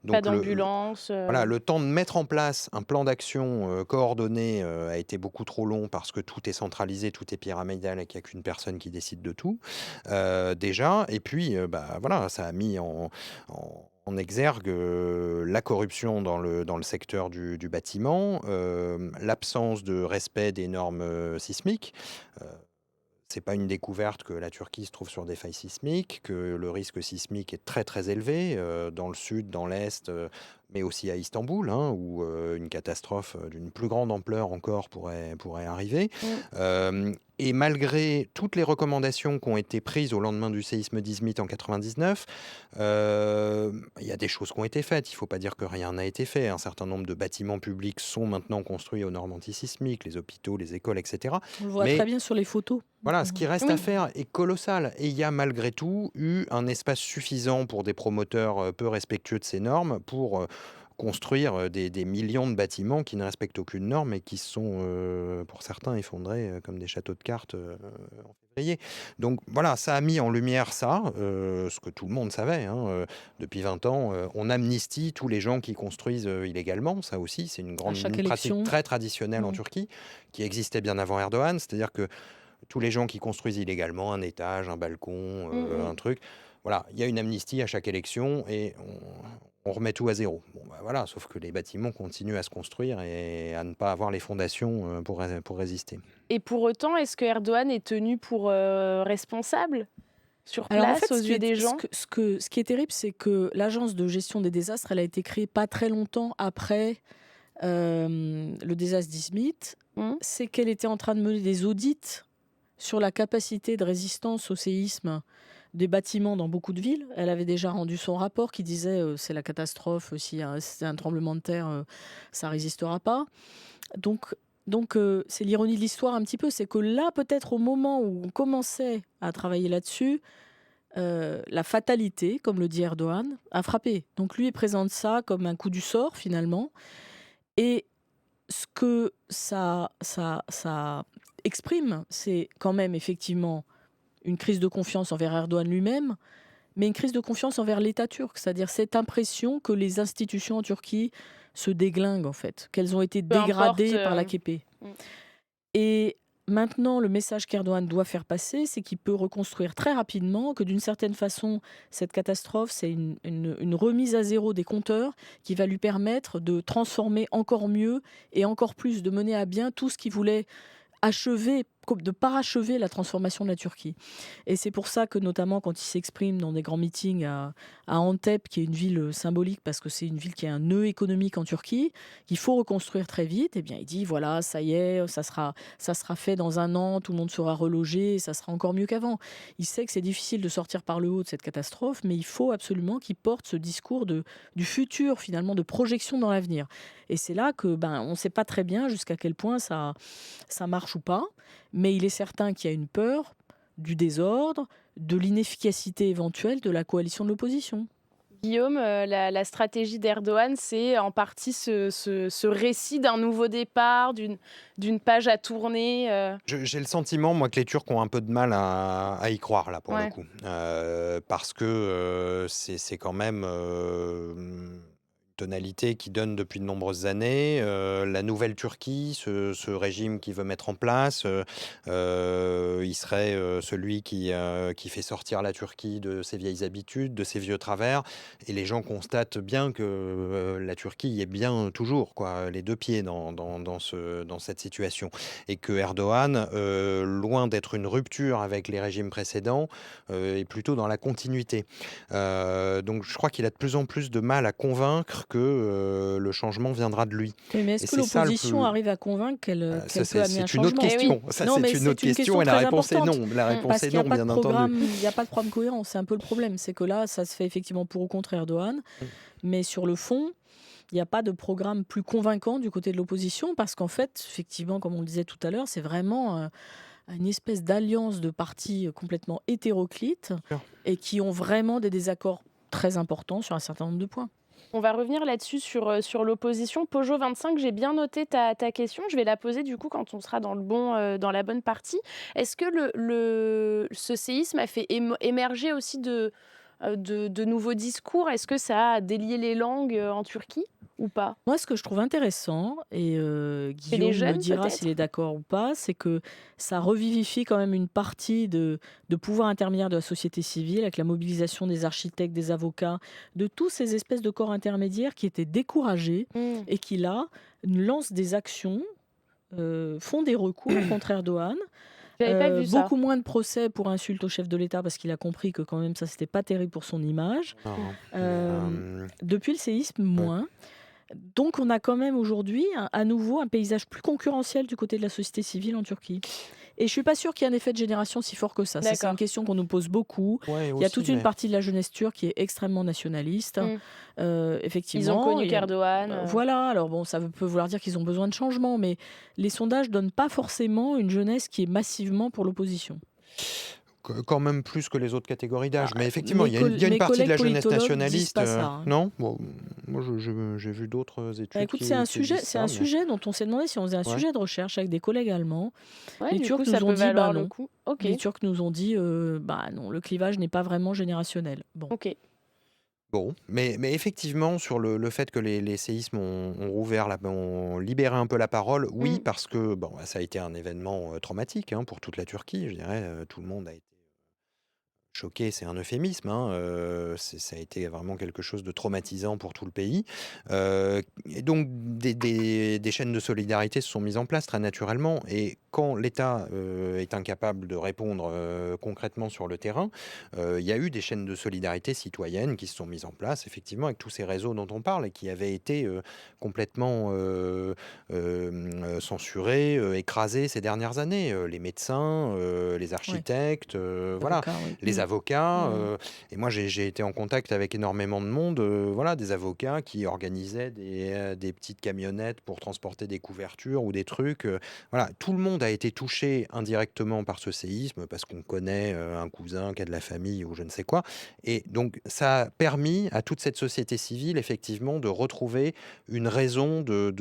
Pas Donc d'ambulance, voilà, le temps de mettre en place un plan d'action coordonné a été beaucoup trop long parce que tout est centralisé, tout est pyramidal et qu'il n'y a qu'une personne qui décide de tout, déjà. Et puis, voilà, ça a mis en exergue la corruption dans le secteur du bâtiment, l'absence de respect des normes sismiques. Euh, c'est pas une découverte que la Turquie se trouve sur des failles sismiques, que le risque sismique est très très élevé dans le sud, dans l'est, mais aussi à Istanbul, hein, où une catastrophe d'une plus grande ampleur encore pourrait arriver. mmh. Et malgré toutes les recommandations qui ont été prises au lendemain du séisme d'Izmit en 99, il y a des choses qui ont été faites. Il ne faut pas dire que rien n'a été fait. Un certain nombre de bâtiments publics sont maintenant construits aux normes antisismiques, les hôpitaux, les écoles, etc. On le voit très Mais bien sur les photos. voilà, ce qui reste à Oui. faire est colossal et il y a malgré tout eu un espace suffisant pour des promoteurs, peu respectueux de ces normes pour, construire, des millions de bâtiments qui ne respectent aucune norme et qui se sont, pour certains effondrés, comme des châteaux de cartes, en février. Donc voilà, ça a mis en lumière ça, ce que tout le monde savait, hein, depuis 20 ans, on amnistie tous les gens qui construisent, illégalement. Ça aussi, c'est À chaque une pratique élection. très traditionnelle en Mmh. Turquie, qui existait bien avant Erdogan. C'est-à-dire que tous les gens qui construisent illégalement un étage, un balcon, Mmh mh. un truc, voilà, il y a une amnistie à chaque élection et on remet tout à zéro. Bon, voilà, sauf que les bâtiments continuent à se construire et à ne pas avoir les fondations pour résister. Et pour autant, est-ce que Erdogan est tenu pour, responsable sur Alors en place fait, aux yeux des gens? ce qui est terrible, c'est que l'agence de gestion des désastres, elle a été créée pas très longtemps après le désastre d'Izmit. Mmh. C'est qu'elle était en train de mener des audits sur la capacité de résistance au séisme des bâtiments dans beaucoup de villes. Elle avait déjà rendu son rapport qui disait c'est la catastrophe, si c'est un tremblement de terre, ça résistera pas. Donc, c'est l'ironie de l'histoire un petit peu, c'est que là, peut-être au moment où on commençait à travailler là-dessus, la fatalité, comme le dit Erdogan, a frappé. Donc lui, il présente ça comme un coup du sort finalement. Et ce que ça exprime, c'est quand même effectivement une crise de confiance envers Erdogan lui-même, mais une crise de confiance envers l'État turc. C'est-à-dire cette impression que les institutions en Turquie se déglinguent en fait, qu'elles ont été Peu importe, dégradées par l'AKP. mmh. Et maintenant, le message qu'Erdogan doit faire passer, c'est qu'il peut reconstruire très rapidement, que d'une certaine façon, cette catastrophe, c'est une remise à zéro des compteurs qui va lui permettre de transformer encore mieux et encore plus, de mener à bien tout ce qu'il voulait achever, de parachever la transformation de la Turquie. Et c'est pour ça que notamment quand il s'exprime dans des grands meetings à Antep, qui est une ville symbolique parce que c'est une ville qui est un nœud économique en Turquie, qu'il faut reconstruire très vite, eh bien il dit voilà, ça y est, ça sera fait dans un an, tout le monde sera relogé, et ça sera encore mieux qu'avant. Il sait que c'est difficile de sortir par le haut de cette catastrophe, mais il faut absolument qu'il porte ce discours du futur, finalement, de projection dans l'avenir. Et c'est là que on ne sait pas très bien jusqu'à quel point ça marche ou pas, mais il est certain qu'il y a une peur du désordre, de l'inefficacité éventuelle de la coalition de l'opposition. Guillaume, la stratégie d'Erdogan, c'est en partie ce récit d'un nouveau départ, d'une page à tourner, J'ai le sentiment, moi, que les Turcs ont un peu de mal à y croire, là, pour le ouais. coup. Parce que c'est quand même tonalité qui donne depuis de nombreuses années. La nouvelle Turquie, ce régime qui veut mettre en place, il serait celui qui fait sortir la Turquie de ses vieilles habitudes, de ses vieux travers. Et les gens constatent bien que la Turquie y est bien toujours, quoi, les deux pieds dans cette situation. Et que Erdogan, loin d'être une rupture avec les régimes précédents, est plutôt dans la continuité. Donc je crois qu'il a de plus en plus de mal à convaincre convaincre que le changement viendra de lui. Oui, mais est-ce Et que c'est ça le l'opposition plus... arrive à convaincre Ça, qu'elle peut amener un c'est une autre changement? Eh oui. question. Ça, Non, c'est mais une autre c'est une question question et la très réponse est importante. non. La réponse Parce est qu'il n'y a non, pas de bien entendu. programme, il n'y a pas de programme cohérent. C'est un peu le problème. C'est que là, ça se fait effectivement pour ou contre Erdogan. Mm. Mais sur le fond, il n'y a pas de programme plus convaincant du côté de l'opposition parce qu'en fait, effectivement, comme on le disait tout à l'heure, c'est vraiment une espèce d'alliance de partis complètement hétéroclites Sûr. et qui ont vraiment des désaccords très importants sur un certain nombre de points. On va revenir là-dessus sur l'opposition. Peugeot 25, j'ai bien noté ta question. Je vais la poser du coup quand on sera dans la bonne partie. Est-ce que ce séisme a fait émerger aussi de nouveaux discours? Est-ce que ça a délié les langues en Turquie ou pas? Moi, ce que je trouve intéressant, et Chez les Guillaume me jeunes dira s'il est peut-être? d'accord ou pas, c'est que ça revivifie quand même une partie de pouvoir intermédiaire de la société civile, avec la mobilisation des architectes, des avocats, de tous ces espèces de corps intermédiaires qui étaient découragés Hmm. et qui, là, lancent des actions, font des recours contre Erdogan. J'avais pas vu ça. Beaucoup moins de procès pour insulte au chef de l'État parce qu'il a compris que quand même ça, c'était pas terrible pour son image. Non, mais, Depuis le séisme, ouais. moins. Donc on a quand même aujourd'hui à nouveau un paysage plus concurrentiel du côté de la société civile en Turquie. Et je suis pas sûre qu'il y ait un effet de génération si fort que ça. Ça, c'est une D'accord. question qu'on nous pose beaucoup. Ouais, Il y a aussi, toute une mais partie de la jeunesse turque qui est extrêmement nationaliste. Hmm. Ils ont Effectivement. connu qu'Erdogan. Voilà, alors bon, ça peut vouloir dire qu'ils ont besoin de changement, mais les sondages donnent pas forcément une jeunesse qui est massivement pour l'opposition. quand même plus que les autres catégories d'âge. Ah, Mais effectivement, il y a une mes partie de la collègues jeunesse politologues disent nationaliste. pas ça, hein. Non? Bon, moi, j'ai vu d'autres Bah, études écoute, qui c'est un disent sujet, ça, mais sujet dont on s'est demandé si on faisait un ouais. sujet de recherche avec des collègues allemands. Ouais, Les du Turcs coup, ça nous ont peut dit, bah valoir le non. coup. Ok, Les Turcs nous ont dit, bah non, le clivage n'est pas vraiment générationnel. Bon. ok. Bon, mais effectivement, sur le fait que les séismes ont rouvert, ont libéré un peu la parole, oui, Hmm. parce que bon, ça a été un événement traumatique pour toute la Turquie, je dirais. Tout le monde a été choqué, c'est un euphémisme, ça a été vraiment quelque chose de traumatisant pour tout le pays. Et donc, des chaînes de solidarité se sont mises en place très naturellement. Et quand l'État est incapable de répondre concrètement sur le terrain, il y a eu des chaînes de solidarité citoyennes qui se sont mises en place, effectivement, avec tous ces réseaux dont on parle et qui avaient été complètement censurés, écrasés ces dernières années. Les médecins, les Ouais, architectes, voilà, avocat, oui. les avocats. Mm. Et moi, j'ai été en contact avec énormément de monde, voilà, des avocats qui organisaient des petites camionnettes pour transporter des couvertures ou des trucs. Voilà, tout le monde a été touché indirectement par ce séisme parce qu'on connaît un cousin qui a de la famille ou je ne sais quoi. Et donc, ça a permis à toute cette société civile, effectivement, de retrouver une raison de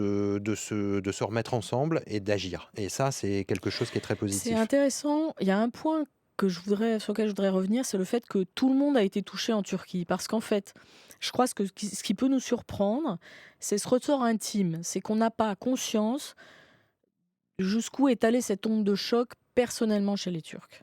se remettre ensemble et d'agir. Et ça, c'est quelque chose qui est très C'est positif. intéressant. Il y a un point sur lequel je voudrais revenir, c'est le fait que tout le monde a été touché en Turquie. Parce qu'en fait, je crois que ce qui peut nous surprendre, c'est ce ressort intime. C'est qu'on n'a pas conscience jusqu'où est allée cette onde de choc personnellement chez les Turcs.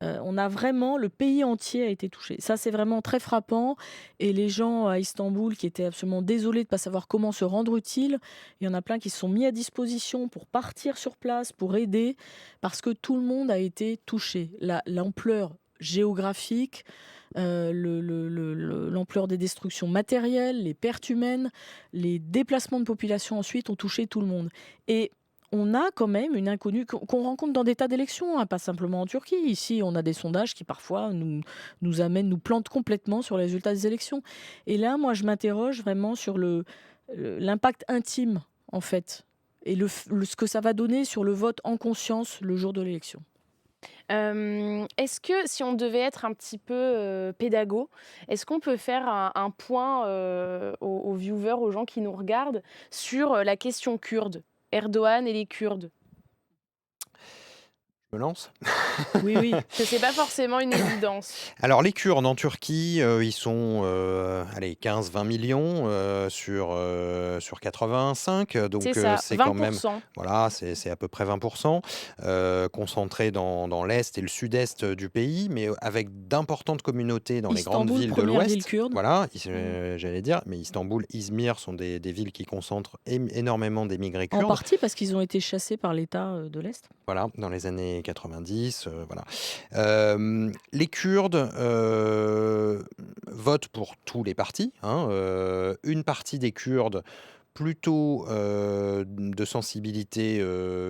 On a vraiment, le pays entier a été touché. Ça, c'est vraiment très frappant. Et les gens à Istanbul qui étaient absolument désolés de ne pas savoir comment se rendre utile, il y en a plein qui se sont mis à disposition pour partir sur place, pour aider, parce que tout le monde a été touché. L'ampleur géographique, l'ampleur des destructions matérielles, les pertes humaines, les déplacements de population ensuite ont touché tout le monde. Et on a quand même une inconnue qu'on rencontre dans des tas d'élections, pas simplement en Turquie. Ici, on a des sondages qui parfois nous plantent complètement sur les résultats des élections. Et là, moi, je m'interroge vraiment sur l'impact intime, en fait, et ce que ça va donner sur le vote en conscience le jour de l'élection. Est-ce que si on devait être un petit peu pédago, est-ce qu'on peut faire un point aux viewers, aux gens qui nous regardent, sur la question kurde, Erdogan et les Kurdes? Je me lance. Oui, oui. C'est pas forcément une évidence. Alors les Kurdes en Turquie, ils sont allez 15-20 millions sur 85, donc C'est ça, c'est quand même 20%. voilà, c'est à peu près 20%, concentrés dans l'est et le sud-est du pays, mais avec d'importantes communautés dans les grandes Istanbul, villes de première ville l'ouest. kurde. Voilà, Mmh. j'allais dire, mais Istanbul, Izmir sont des villes qui concentrent énormément d'émigrés En kurdes. partie parce qu'ils ont été chassés par l'État de l'Est. Voilà, dans les années 90, voilà. Les Kurdes votent pour tous les partis, hein, une partie des Kurdes plutôt de sensibilité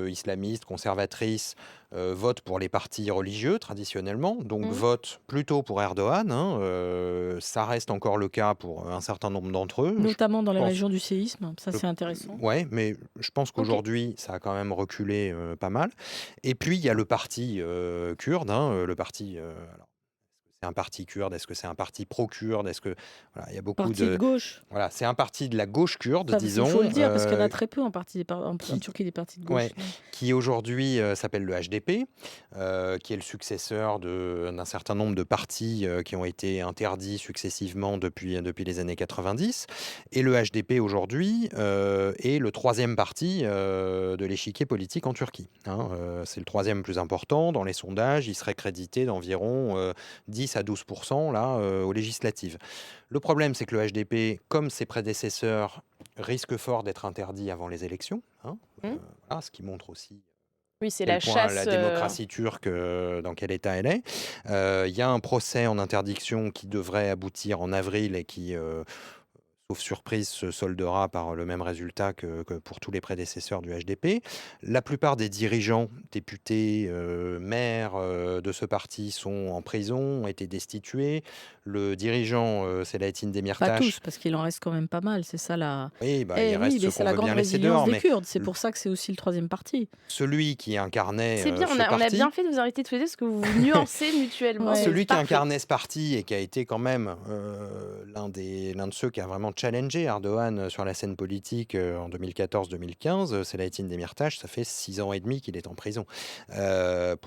islamiste, conservatrice, vote pour les partis religieux traditionnellement, donc Mmh. vote plutôt pour Erdogan, hein, ça reste encore le cas pour un certain nombre d'entre eux. Je Notamment dans les pense, régions du séisme, ça je- c'est intéressant. ouais, mais je pense OK. qu'aujourd'hui, ça a quand même reculé pas mal. Et puis, il y a le parti kurde, hein, le parti. Alors, c'est un parti kurde, est-ce que c'est un parti pro-kurde, est-ce que voilà, il y a beaucoup Parti de de gauche, voilà, c'est un parti de la gauche kurde, ça il faut le disons, dire parce qu'il y en a très peu en qui, Turquie des partis de ouais, gauche. Ouais. qui aujourd'hui s'appelle le HDP, qui est le successeur d'un certain nombre de partis qui ont été interdits successivement depuis les années 90. Et le HDP aujourd'hui est le troisième parti de l'échiquier politique en Turquie, hein. C'est le troisième plus important. Dans les sondages, il serait crédité d'environ 10 à 12% là, aux législatives. Le problème, c'est que le HDP, comme ses prédécesseurs, risque fort d'être interdit avant les élections, hein. Mmh. Voilà, ce qui montre aussi Oui, c'est quel la point la chasse, démocratie turque, dans quel état elle est. Il y a un procès en interdiction qui devrait aboutir en avril et qui, sauf surprise, se soldera par le même résultat que pour tous les prédécesseurs du HDP. La plupart des dirigeants, députés, maires de ce parti sont en prison, ont été destitués. Le dirigeant, Selahattin Pas Demirtas, tous, parce qu'il en reste quand même pas mal, c'est ça la oui, bah, il eh oui, reste mais ceux c'est qu'on la veut grande bien laisser résilience dehors, des mais Kurdes, c'est l- pour ça que c'est aussi le troisième parti. celui qui incarnait c'est bien, ce on a bien parti, fait de vous arrêter tous les 2 parce que vous vous nuancez mutuellement, Ouais. c'est celui qui parfait. incarnait ce parti et qui a été quand même l'un de ceux qui a vraiment challengé Erdogan sur la scène politique en 2014-2015, Selahattin Demirtas, ça fait 6 ans et demi qu'il est en prison. Pour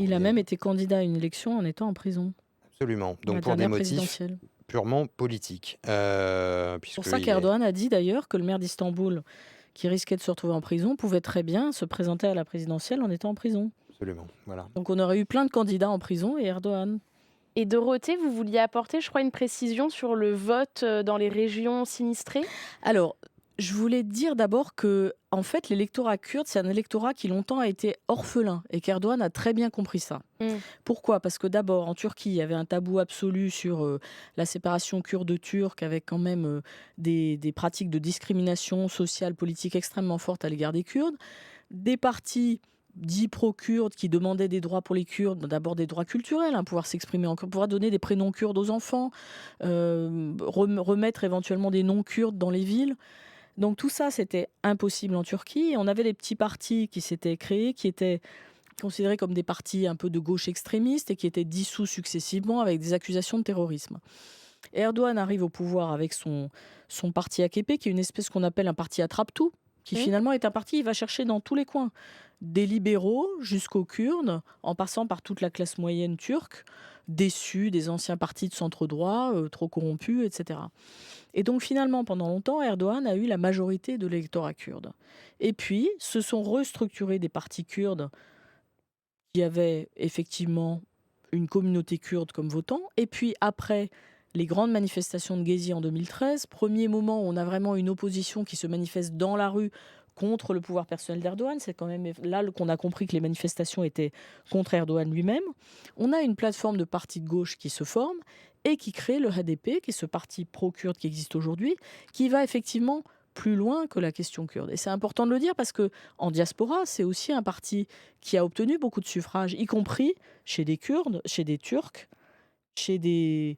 Il a des... même été candidat à une élection en étant en prison, Absolument. à Donc la pour des dernière motifs présidentielle. purement politiques, C'est pour puisque ça il est... qu'Erdogan a dit d'ailleurs que le maire d'Istanbul, qui risquait de se retrouver en prison, pouvait très bien se présenter à la présidentielle en étant en prison. Absolument, voilà. Donc on aurait eu plein de candidats en prison et Erdogan. Et Dorothée, vous vouliez apporter, je crois, une précision sur le vote, dans les régions sinistrées? Alors, je voulais dire d'abord que, en fait, l'électorat kurde, c'est un électorat qui longtemps a été orphelin et qu'Erdogan a très bien compris ça. Mmh. Pourquoi? Parce que d'abord, en Turquie, il y avait un tabou absolu sur la séparation kurde-turque, avec quand même des pratiques de discrimination sociale, politique extrêmement fortes à l'égard des Kurdes. Des partis dits pro-kurdes qui demandaient des droits pour les Kurdes, d'abord des droits culturels, hein, pouvoir s'exprimer en kurde, pouvoir donner des prénoms kurdes aux enfants, remettre éventuellement des noms kurdes dans les villes. Donc tout ça, c'était impossible en Turquie. Et on avait des petits partis qui s'étaient créés, qui étaient considérés comme des partis un peu de gauche extrémistes et qui étaient dissous successivement avec des accusations de terrorisme. Erdogan arrive au pouvoir avec son parti AKP, qui est une espèce qu'on appelle un parti attrape-tout, qui Mmh. finalement est un parti, il va chercher dans tous les coins, des libéraux jusqu'aux Kurdes, en passant par toute la classe moyenne turque, déçus des anciens partis de centre-droit, trop corrompus, etc. Et donc finalement, pendant longtemps, Erdogan a eu la majorité de l'électorat kurde. Et puis, se sont restructurés des partis kurdes qui avaient effectivement une communauté kurde comme votant. Et puis après les grandes manifestations de Gezi en 2013, premier moment où on a vraiment une opposition qui se manifeste dans la rue contre le pouvoir personnel d'Erdogan. C'est quand même là qu'on a compris que les manifestations étaient contre Erdogan lui-même. On a une plateforme de partis de gauche qui se forme et qui crée le HDP, qui est ce parti pro-kurde qui existe aujourd'hui, qui va effectivement plus loin que la question kurde. Et c'est important de le dire parce que en diaspora, c'est aussi un parti qui a obtenu beaucoup de suffrages, y compris chez des Kurdes, chez des Turcs, chez des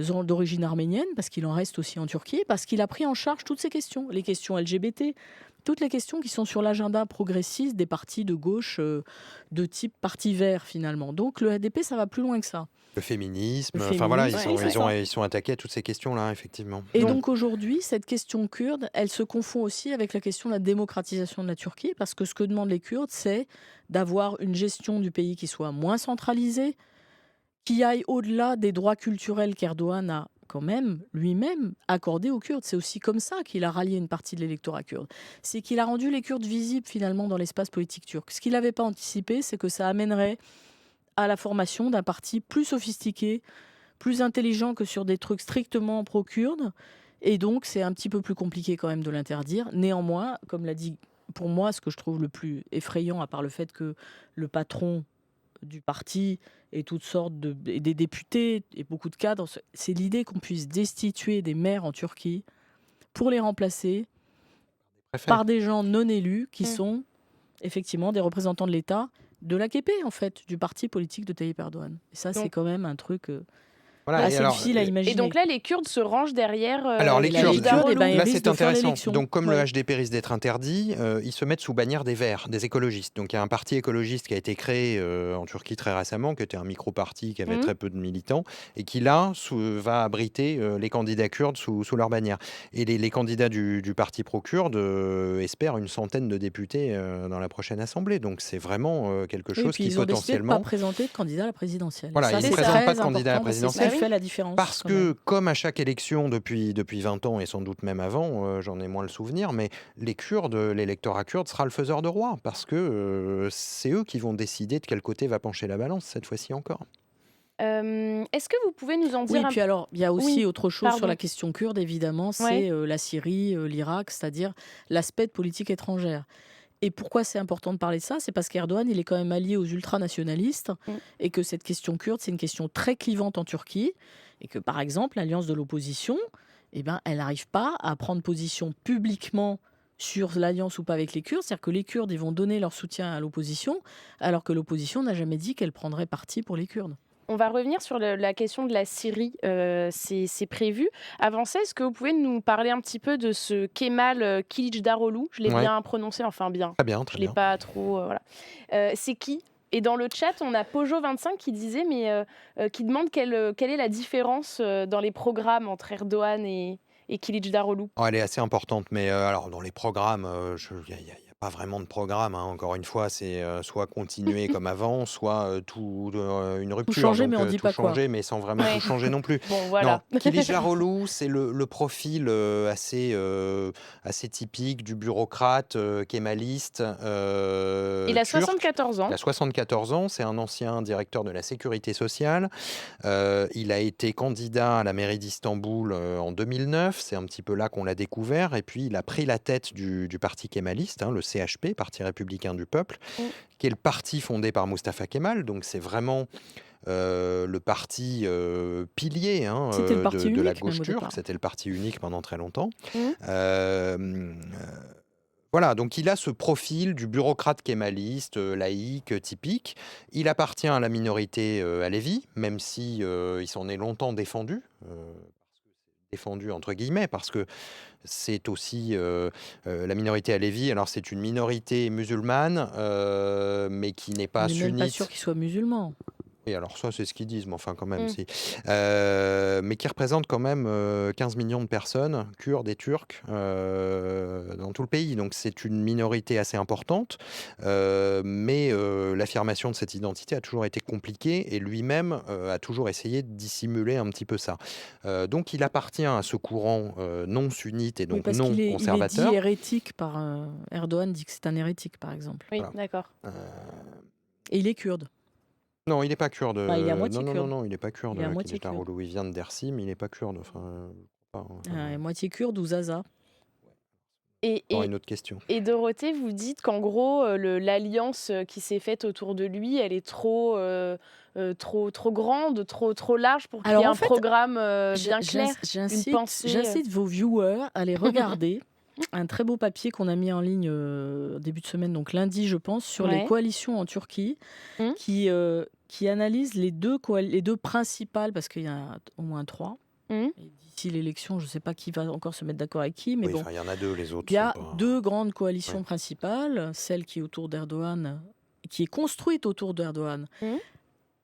gens d'origine arménienne, parce qu'il en reste aussi en Turquie, parce qu'il a pris en charge toutes ces questions, les questions LGBT, toutes les questions qui sont sur l'agenda progressiste des partis de gauche de type parti vert finalement. Donc le HDP, ça va plus loin que ça. Le féminisme, Le enfin voilà, féminisme, Ouais, c'est ça. ils sont attaqués à toutes ces questions-là, effectivement. Et Donc donc aujourd'hui, cette question kurde, elle se confond aussi avec la question de la démocratisation de la Turquie, parce que ce que demandent les Kurdes, c'est d'avoir une gestion du pays qui soit moins centralisée, qui aille au-delà des droits culturels qu'Erdogan a quand même lui-même accordés aux Kurdes. C'est aussi comme ça qu'il a rallié une partie de l'électorat kurde. C'est qu'il a rendu les Kurdes visibles finalement dans l'espace politique turc. Ce qu'il n'avait pas anticipé, c'est que ça amènerait à la formation d'un parti plus sophistiqué, plus intelligent que sur des trucs strictement pro-kurdes. Et donc, c'est un petit peu plus compliqué quand même de l'interdire. Néanmoins, comme l'a dit, pour moi, ce que je trouve le plus effrayant, à part le fait que le patron du parti et toutes sortes et des députés et beaucoup de cadres, c'est l'idée qu'on puisse destituer des maires en Turquie pour les remplacer Préfet. par des gens non élus qui Mm. sont effectivement des représentants de l'État, de l'AKP en fait, du parti politique de Tayyip Erdogan. Et ça, c'est Donc, quand même un truc Voilà, et assez alors, difficile à et imaginer. donc là, les Kurdes se rangent derrière Alors, les Et là, les Kurdes, Kurdes, ils là risquent c'est de faire intéressant. l'élection. Donc, comme le Ouais. HDP risque d'être interdit, ils se mettent sous bannière des Verts, des écologistes. Donc, il y a un parti écologiste qui a été créé en Turquie très récemment, qui était un micro-parti qui avait Mhm. très peu de militants, et qui là va abriter les candidats kurdes sous leur bannière. Et les candidats du parti pro-kurde espèrent une centaine de députés dans la prochaine assemblée. Donc, c'est vraiment quelque Oui, et chose puis qui ils ont décidé de ne pas potentiellement... présenter de candidat à la présidentielle. Et Voilà, ça, ils ne C'est c'est ça. présentent pas très de candidat à la important parce que c'est ça présidentielle. qui Bah fait oui. la différence Parce quand même. que, comme à chaque élection depuis 20 ans, et sans doute même avant, j'en ai moins le souvenir, mais les Kurdes, l'électorat kurde sera le faiseur de roi, parce que c'est eux qui vont décider de quel côté va pencher la balance, cette fois-ci encore. Est-ce que vous pouvez nous en Oui, dire un... puis alors, il y a aussi Oui, autre chose sur pardon. la question kurde, évidemment, Ouais. c'est la Syrie, l'Irak, c'est-à-dire l'aspect de politique étrangère. Et pourquoi c'est important de parler de ça? C'est parce qu'Erdogan, il est quand même allié aux ultranationalistes Mm. et que cette question kurde, c'est une question très clivante en Turquie et que, par exemple, l'alliance de l'opposition, eh ben, elle n'arrive pas à prendre position publiquement sur l'alliance ou pas avec les Kurdes. C'est-à-dire que les Kurdes, ils vont donner leur soutien à l'opposition, alors que l'opposition n'a jamais dit qu'elle prendrait parti pour les Kurdes. On va revenir sur la question de la Syrie, c'est prévu. Avant ça, est-ce que vous pouvez nous parler un petit peu de ce Kemal Kılıçdaroğlu? Je l'ai Ouais, bien prononcé, enfin bien. très bien, Je très l'ai bien. pas trop, voilà. C'est qui? Et dans le chat, on a Pojo25 qui disait, qui demande quelle est la différence dans les programmes entre Erdogan et Kılıçdaroğlu? Oh, elle est assez importante, mais alors dans les programmes, il n'y a pas vraiment de programme, hein. Encore une fois, c'est soit continuer comme avant, soit une Tout rupture. changer, mais Donc on dit tout pas quoi. changer, mais sans vraiment tout Ouais. changer non plus. Bon, Non, voilà. Kılıçdaroğlu, c'est le profil assez typique du bureaucrate kémaliste Il a turc. 74 Il ans. a 74 ans, c'est un ancien directeur de la sécurité sociale. Il a été candidat à la mairie d'Istanbul en 2009, c'est un petit peu là qu'on l'a découvert, et puis il a pris la tête du parti kémaliste, hein, le CHP, Parti républicain du peuple, Mm. qui est le parti fondé par Mustafa Kemal, donc c'est vraiment le parti pilier, hein, C'était le parti de la unique, même gauche au turque, départ. c'était le parti unique pendant très longtemps. Mm. Euh, Voilà, donc il a ce profil du bureaucrate kémaliste, laïque, typique. Il appartient à la minorité alévi, même si il s'en est longtemps défendu. Défendu entre guillemets, parce que c'est aussi la minorité alévi. Alors c'est une minorité musulmane, mais qui n'est On pas n'est même pas sûr sunnite. qu'il soit musulman. Et alors ça, c'est ce qu'ils disent, mais enfin quand même, Mm. si. Mais qui représente quand même 15 millions de personnes, Kurdes et Turcs, dans tout le pays. Donc c'est une minorité assez importante, mais l'affirmation de cette identité a toujours été compliquée et lui-même a toujours essayé de dissimuler un petit peu ça. Donc il appartient à ce courant non sunnite et Oui, donc parce non qu'il est dit conservateur. hérétique par Erdogan, dit que c'est un hérétique, par exemple. Oui, Voilà. d'accord. Et il est kurde. Non, il n'est pas kurde. Enfin, il est à Non, moitié non, non, kurde. non, il n'est pas kurde, Il est à moitié kurde. Kılıçdaroğlu. Il vient de Dersim, il n'est pas kurde. Enfin, je crois pas, hein. Enfin, Moitié kurde ou Zaza. Et, encore et, une autre question. et Dorothée, vous dites qu'en gros, l'alliance qui s'est faite autour de lui, elle est trop grande, trop large pour qu'il y ait Alors en un fait, programme bien clair, une pensée. j'incite vos viewers à aller regarder un très beau papier qu'on a mis en ligne début de semaine, donc lundi, je pense, sur les Ouais. coalitions en Turquie, Mhm. qui analyse les deux principales, parce qu'il y en a au moins trois. Mhm. Et d'ici l'élection, je ne sais pas qui va encore se mettre d'accord avec qui, mais Oui, bon. enfin, il y en a deux, les autres Il y a sont pas... deux grandes coalitions Ouais. principales, celle qui est autour d'Erdogan, qui est construite autour d'Erdogan, Mhm.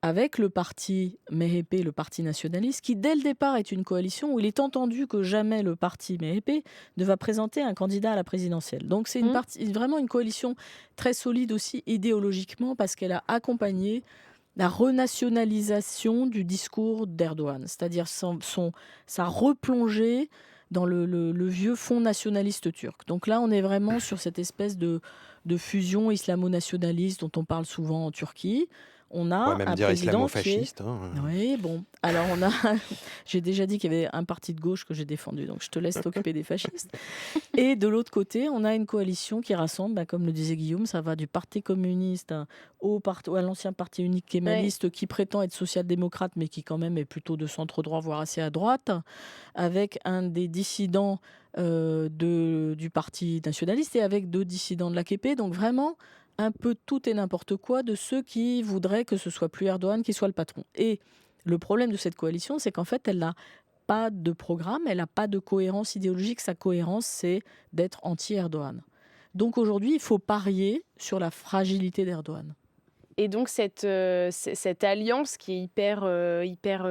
avec le parti MHP, le parti nationaliste, qui dès le départ est une coalition où il est entendu que jamais le parti MHP ne va présenter un candidat à la présidentielle. Donc c'est Mhm. vraiment une coalition très solide aussi idéologiquement, parce qu'elle a accompagné la renationalisation du discours d'Erdogan, c'est-à-dire sa replongée dans le vieux fond nationaliste turc. Donc là, on est vraiment sur cette espèce de fusion islamo-nationaliste dont on parle souvent en Turquie, On On pourrait a même un dire président qui est... islamo-fasciste, hein. Oui, bon. Alors on a... J'ai déjà dit qu'il y avait un parti de gauche que j'ai défendu, donc je te laisse t'occuper des fascistes. Et de l'autre côté, on a une coalition qui rassemble, comme le disait Guillaume, ça va du Parti communiste à l'ancien parti unique Ouais. kémaliste qui prétend être social-démocrate, mais qui quand même est plutôt de centre-droit, voire assez à droite, avec un des dissidents du Parti nationaliste et avec 2 dissidents de l'AKP. Donc vraiment, un peu tout et n'importe quoi de ceux qui voudraient que ce soit plus Erdogan qui soit le patron. Et le problème de cette coalition, c'est qu'en fait, elle n'a pas de programme, elle n'a pas de cohérence idéologique. Sa cohérence, c'est d'être anti-Erdogan. Donc aujourd'hui, il faut parier sur la fragilité d'Erdogan. Et donc cette alliance qui est hyper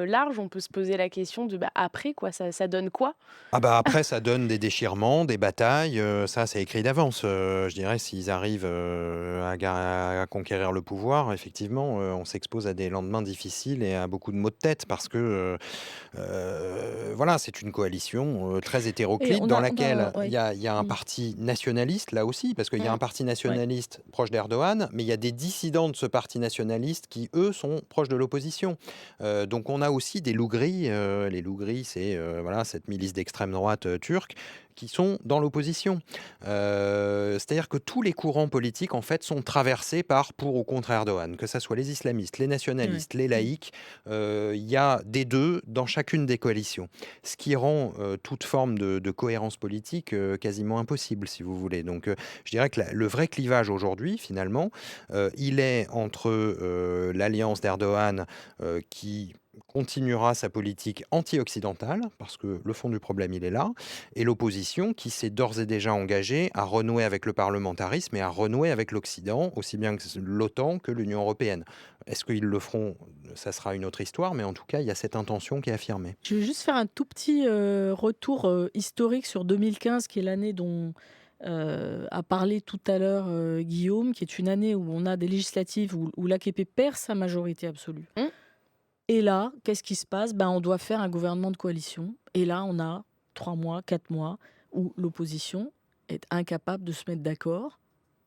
large, on peut se poser la question de après quoi, ça donne quoi? Ah bah, après ça donne des déchirements, des batailles, ça c'est écrit d'avance. Je dirais s'ils arrivent, à conquérir le pouvoir, effectivement, on s'expose à des lendemains difficiles et à beaucoup de maux de tête parce que, voilà, c'est une coalition, très Et hétéroclite dans laquelle ouais. il y a un Mm. parti nationaliste là aussi, parce qu'il y a un Mmh. parti Ouais. nationaliste proche d'Erdogan, mais il y a des dissidents de ce parti nationaliste qui, eux, sont proches de l'opposition. Donc on a aussi des loups gris, les loups gris, c'est, voilà, cette milice d'extrême droite, turque, qui sont dans l'opposition. C'est-à-dire que tous les courants politiques, en fait, sont traversés par pour ou contre Erdogan, que ça soit les islamistes, les Ouais. nationalistes, les Mm. laïcs, il y a des 2 dans chacune des coalitions. Ce qui rend, toute forme de cohérence politique, quasiment impossible, si vous voulez. Donc, je dirais que le vrai clivage aujourd'hui, finalement, il est entre, l'alliance d'Erdogan, qui continuera sa politique anti-occidentale, parce que le fond du problème, il est là, et l'opposition qui s'est d'ores et déjà engagée à renouer avec le parlementarisme et à renouer avec l'Occident, aussi bien que l'OTAN que l'Union européenne. Est-ce qu'ils le feront? Ça sera une autre histoire, mais en tout cas, il y a cette intention qui est affirmée. Je vais juste faire un tout petit retour historique sur 2015, qui est l'année dont a parlé tout à l'heure Guillaume, qui est une année où on a des législatives où l'AKP perd sa majorité absolue. Mmh. Et là, qu'est-ce qui se passe? On doit faire un gouvernement de coalition. Et là, on a 3 mois, 4 mois où l'opposition est incapable de se mettre d'accord.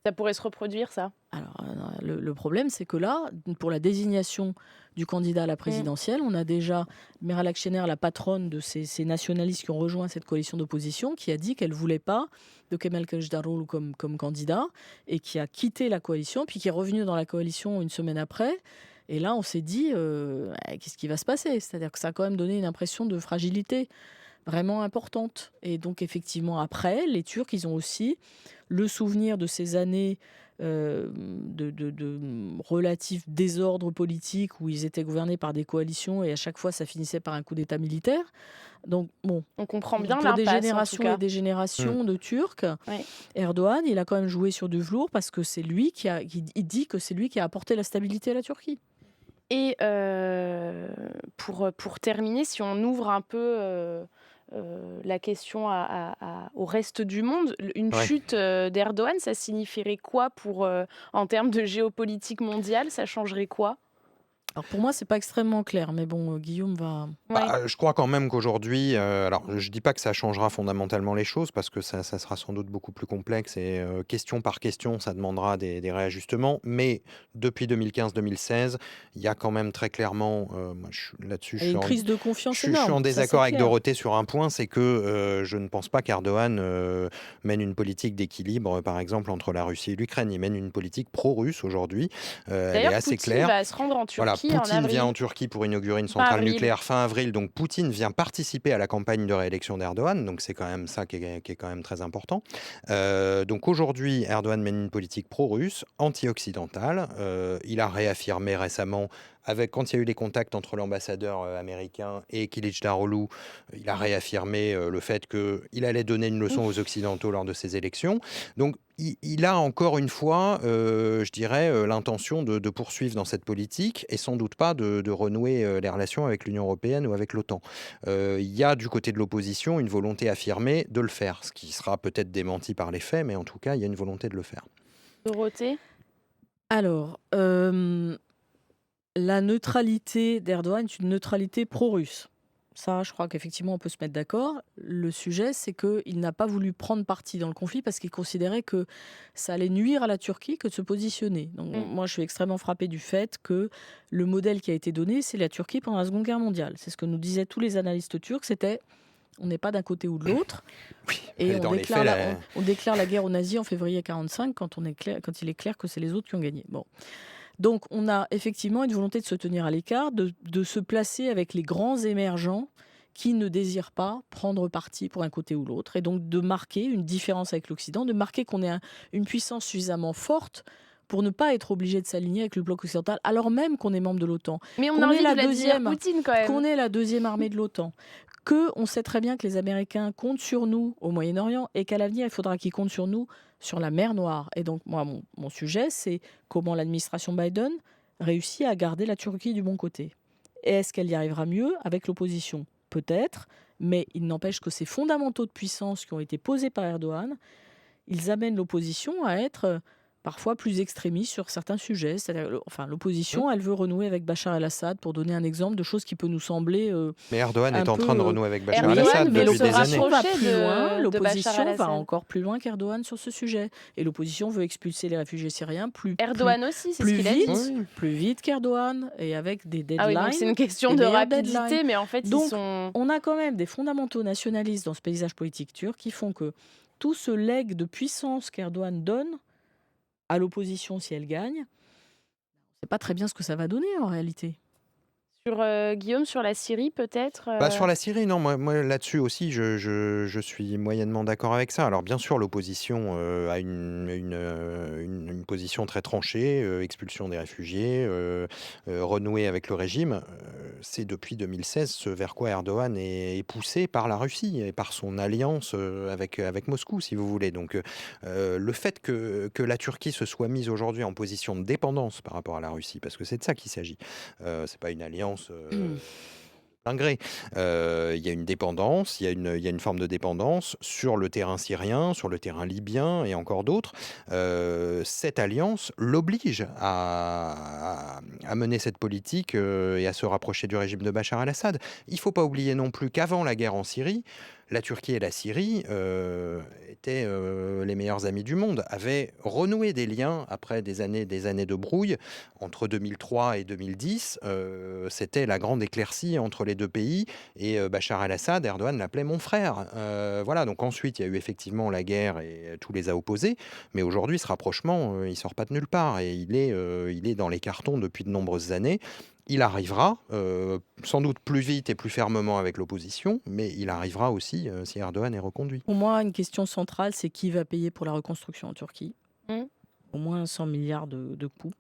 Ça pourrait se reproduire ça? Alors, le problème, c'est que là, pour la désignation du candidat à la Mmh. présidentielle, on a déjà Meral Akşener, la patronne de ces nationalistes qui ont rejoint cette coalition d'opposition, qui a dit qu'elle ne voulait pas de Kemal Kılıçdaroğlu comme candidat et qui a quitté la coalition, puis qui est revenu dans la coalition une semaine après. Et là, on s'est dit, qu'est-ce qui va se passer? C'est-à-dire que ça a quand même donné une impression de fragilité vraiment importante. Et donc, effectivement, après, les Turcs, ils ont aussi le souvenir de ces années de relatif désordre politique où ils étaient gouvernés par des coalitions et à chaque fois, ça finissait par un coup d'État militaire. Donc, bon, On comprend bien pour des l'impasse en tout générations et cas. des Mm. générations de Turcs, Ouais. Erdogan, il a quand même joué sur du velours parce que c'est lui il dit que c'est lui qui a apporté la stabilité à la Turquie. Et pour terminer, si on ouvre un peu, la question au reste du monde, une Ouais. chute, d'Erdogan, ça signifierait quoi en termes de géopolitique mondiale? Ça changerait quoi? Alors pour moi, c'est pas extrêmement clair, mais bon, Guillaume va... Ouais. Je crois quand même qu'aujourd'hui, alors je dis pas que ça changera fondamentalement les choses parce que ça sera sans doute beaucoup plus complexe et question par question, ça demandera des réajustements. Mais depuis 2015-2016, il y a quand même très clairement, moi là-dessus, Il y a une crise de confiance je suis en énorme, ça c'est désaccord avec clair. Dorothée sur un point, c'est que je ne pense pas qu'Erdogan mène une politique d'équilibre, par exemple, entre la Russie et l'Ukraine. Il mène une politique pro-russe aujourd'hui. Elle est D'ailleurs, assez Poutine claire. va se rendre en Voilà, Turquie en Poutine vient en avril. Turquie pour inaugurer une Fin centrale avril. nucléaire fin avril, donc Poutine vient participer à la campagne de réélection d'Erdogan, donc c'est quand même ça qui est quand même très important. Donc aujourd'hui, Erdogan mène une politique pro-russe, anti-occidentale. Il a réaffirmé récemment, quand il y a eu les contacts entre l'ambassadeur américain et Kılıçdaroğlu, il a réaffirmé le fait qu'il allait donner une leçon aux Occidentaux lors de ces élections. Donc il a encore une fois, je dirais, l'intention de poursuivre dans cette politique et sans doute pas de renouer les relations avec l'Union européenne ou avec l'OTAN. Il y a du côté de l'opposition une volonté affirmée de le faire, ce qui sera peut-être démenti par les faits, mais en tout cas, il y a une volonté de le faire. Dorothée? Alors, la neutralité d'Erdogan est une neutralité pro-russe. Ça, je crois qu'effectivement, on peut se mettre d'accord. Le sujet, c'est qu'il n'a pas voulu prendre parti dans le conflit parce qu'il considérait que ça allait nuire à la Turquie que de se positionner. Donc, Mm. moi, je suis extrêmement frappée du fait que le modèle qui a été donné, c'est la Turquie pendant la Seconde Guerre mondiale. C'est ce que nous disaient tous les analystes turcs, c'était on n'est pas d'un côté ou de l'autre. Oui, Et mais on dans les déclare, faits, on déclare la guerre aux nazis en février 1945 quand il est clair que c'est les autres qui ont gagné. Bon. Donc, on a effectivement une volonté de se tenir à l'écart, de se placer avec les grands émergents qui ne désirent pas prendre parti pour un côté ou l'autre, et donc de marquer une différence avec l'Occident, de marquer qu'on est une puissance suffisamment forte pour ne pas être obligé de s'aligner avec le bloc occidental, alors même qu'on est membre de l'OTAN, Mais on a qu'on envie est de la Vladimir deuxième, Poutine quand qu'on même. est la deuxième armée de l'OTAN, qu'on sait très bien que les Américains comptent sur nous au Moyen-Orient et qu'à l'avenir, il faudra qu'ils comptent sur nous sur la mer Noire. Et donc, moi, mon sujet, c'est comment l'administration Biden réussit à garder la Turquie du bon côté. Et est-ce qu'elle y arrivera mieux avec l'opposition? Peut-être, mais il n'empêche que ces fondamentaux de puissance qui ont été posés par Erdogan, ils amènent l'opposition à être parfois plus extrémiste sur certains sujets. C'est-à-dire, enfin, l'opposition, elle veut renouer avec Bachar el-Assad, pour donner un exemple de choses qui peut nous sembler mais Erdogan un est en train de peu... renouer avec Bachar Erdogan el-Assad veut mais depuis se des années. l'opposition va rapprocher plus loin, de Bachar l'opposition va el-Assad. encore plus loin qu'Erdogan sur ce sujet. Et l'opposition veut expulser les réfugiés syriens Erdogan aussi, c'est ce plus qu'il a dit. vite, Oui. plus vite qu'Erdogan, et avec des Ah oui, donc deadlines. c'est une question des de meilleures rapidité, deadlines. mais en fait, ils Donc, sont... on a quand même des fondamentaux nationalistes dans ce paysage politique turc qui font que tout ce legs de puissance qu'Erdogan donne à l'opposition si elle gagne, on ne sait pas très bien ce que ça va donner en réalité. Sur Guillaume, sur la Syrie, peut-être Sur la Syrie, non, moi là-dessus aussi, je suis moyennement d'accord avec ça. Alors bien sûr, l'opposition a une position très tranchée, expulsion des réfugiés, renouer avec le régime. C'est depuis 2016 ce vers quoi Erdogan est poussé par la Russie et par son alliance avec Moscou, si vous voulez. Donc le fait que la Turquie se soit mise aujourd'hui en position de dépendance par rapport à la Russie, parce que c'est de ça qu'il s'agit, c'est pas une alliance... plein gré. Il y a une dépendance, il y a une forme de dépendance sur le terrain syrien, sur le terrain libyen et encore d'autres. Cette alliance l'oblige à mener cette politique et à se rapprocher du régime de Bachar el-Assad. Il ne faut pas oublier non plus qu'avant la guerre en Syrie, la Turquie et la Syrie étaient les meilleurs amis du monde, avaient renoué des liens après des années de brouille. Entre 2003 et 2010, c'était la grande éclaircie entre les deux pays, et Bachar el-Assad, Erdogan l'appelait mon frère. Voilà, donc ensuite il y a eu effectivement la guerre et tout les a opposés, mais aujourd'hui ce rapprochement, il sort pas de nulle part, et il est dans les cartons depuis de nombreuses années. Il arrivera, sans doute plus vite et plus fermement avec l'opposition, mais il arrivera aussi si Erdogan est reconduit. Pour moi, une question centrale, c'est qui va payer pour la reconstruction en Turquie. Au moins 100 milliards de coûts.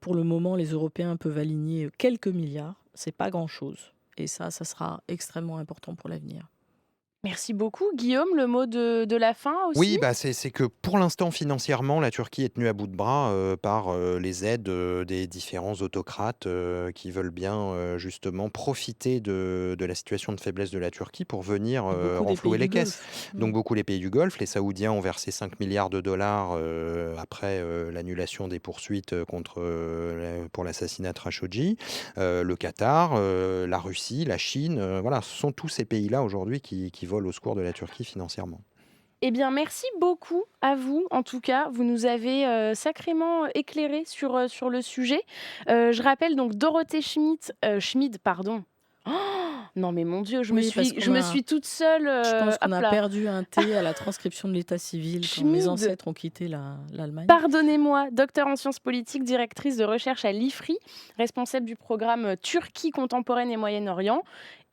Pour le moment, les Européens peuvent aligner quelques milliards. C'est pas grand-chose. Et ça sera extrêmement important pour l'avenir. Merci beaucoup. Guillaume, le mot de la fin aussi? Oui, c'est que pour l'instant, financièrement, la Turquie est tenue à bout de bras par les aides des différents autocrates qui veulent bien justement profiter de la situation de faiblesse de la Turquie pour venir renflouer les caisses. Donc beaucoup les pays du Golfe, les Saoudiens ont versé 5 milliards de dollars après l'annulation des poursuites pour l'assassinat de Khashoggi. Le Qatar, la Russie, la Chine, voilà, ce sont tous ces pays-là aujourd'hui qui volent au secours de la Turquie financièrement. Eh bien, merci beaucoup à vous. En tout cas, vous nous avez sacrément éclairé sur le sujet. Je rappelle donc Dorothée Schmid, pardon. Oh non, mais mon Dieu, je me suis toute seule. Je pense qu'on hop a là. perdu un T à la transcription de l'état civil quand mes Schmid. ancêtres ont quitté l'Allemagne. Pardonnez-moi, docteur en sciences politiques, directrice de recherche à l'IFRI, responsable du programme Turquie contemporaine et Moyen-Orient,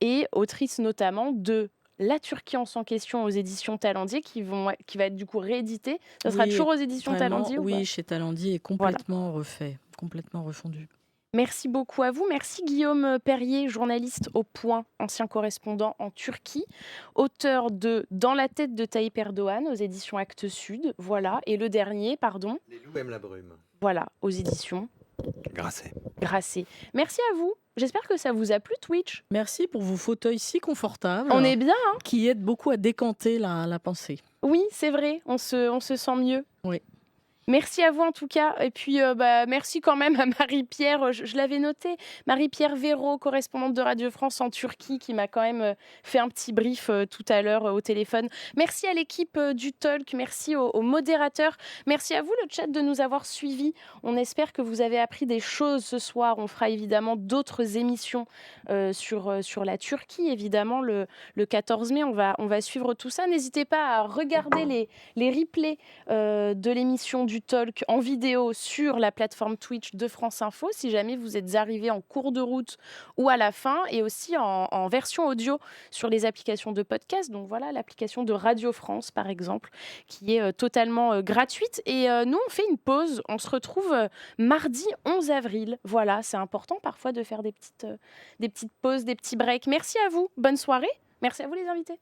et autrice notamment de La Turquie en 100 questions aux éditions Talendier, qui va être du coup réédité. Ça sera Oui, toujours aux éditions vraiment, Talendier ou pas? oui, chez Talendier est complètement refait, complètement refondu. Merci beaucoup à vous. Merci Guillaume Perrier, journaliste au Point, ancien correspondant en Turquie, auteur de Dans la tête de Tayyip Erdogan aux éditions Actes Sud. Voilà. Et le dernier, pardon. Les loups aiment la brume. Voilà, aux éditions Grasset. Merci à vous. J'espère que ça vous a plu, Twitch. Merci pour vos fauteuils si confortables. On est bien, hein? Qui aident beaucoup à décanter la pensée. Oui, c'est vrai. On se sent mieux. Oui. Merci à vous en tout cas et puis, merci quand même à Marie-Pierre, je l'avais noté, Marie-Pierre Véraud, correspondante de Radio France en Turquie qui m'a quand même, fait un petit brief, tout à l'heure, au téléphone. Merci à l'équipe, du Talk, merci aux modérateurs, merci à vous le chat de nous avoir suivis. On espère que vous avez appris des choses ce soir. On fera évidemment d'autres émissions, sur la Turquie évidemment le 14 mai. On va suivre tout ça. N'hésitez pas à regarder les replays de l'émission du Talk en vidéo sur la plateforme Twitch de France Info, si jamais vous êtes arrivé en cours de route ou à la fin, et aussi en version audio sur les applications de podcast. Donc voilà, l'application de Radio France, par exemple, qui est totalement gratuite. Et nous, on fait une pause. On se retrouve mardi 11 avril. Voilà, c'est important parfois de faire des petites pauses, des petits breaks. Merci à vous. Bonne soirée. Merci à vous les invités.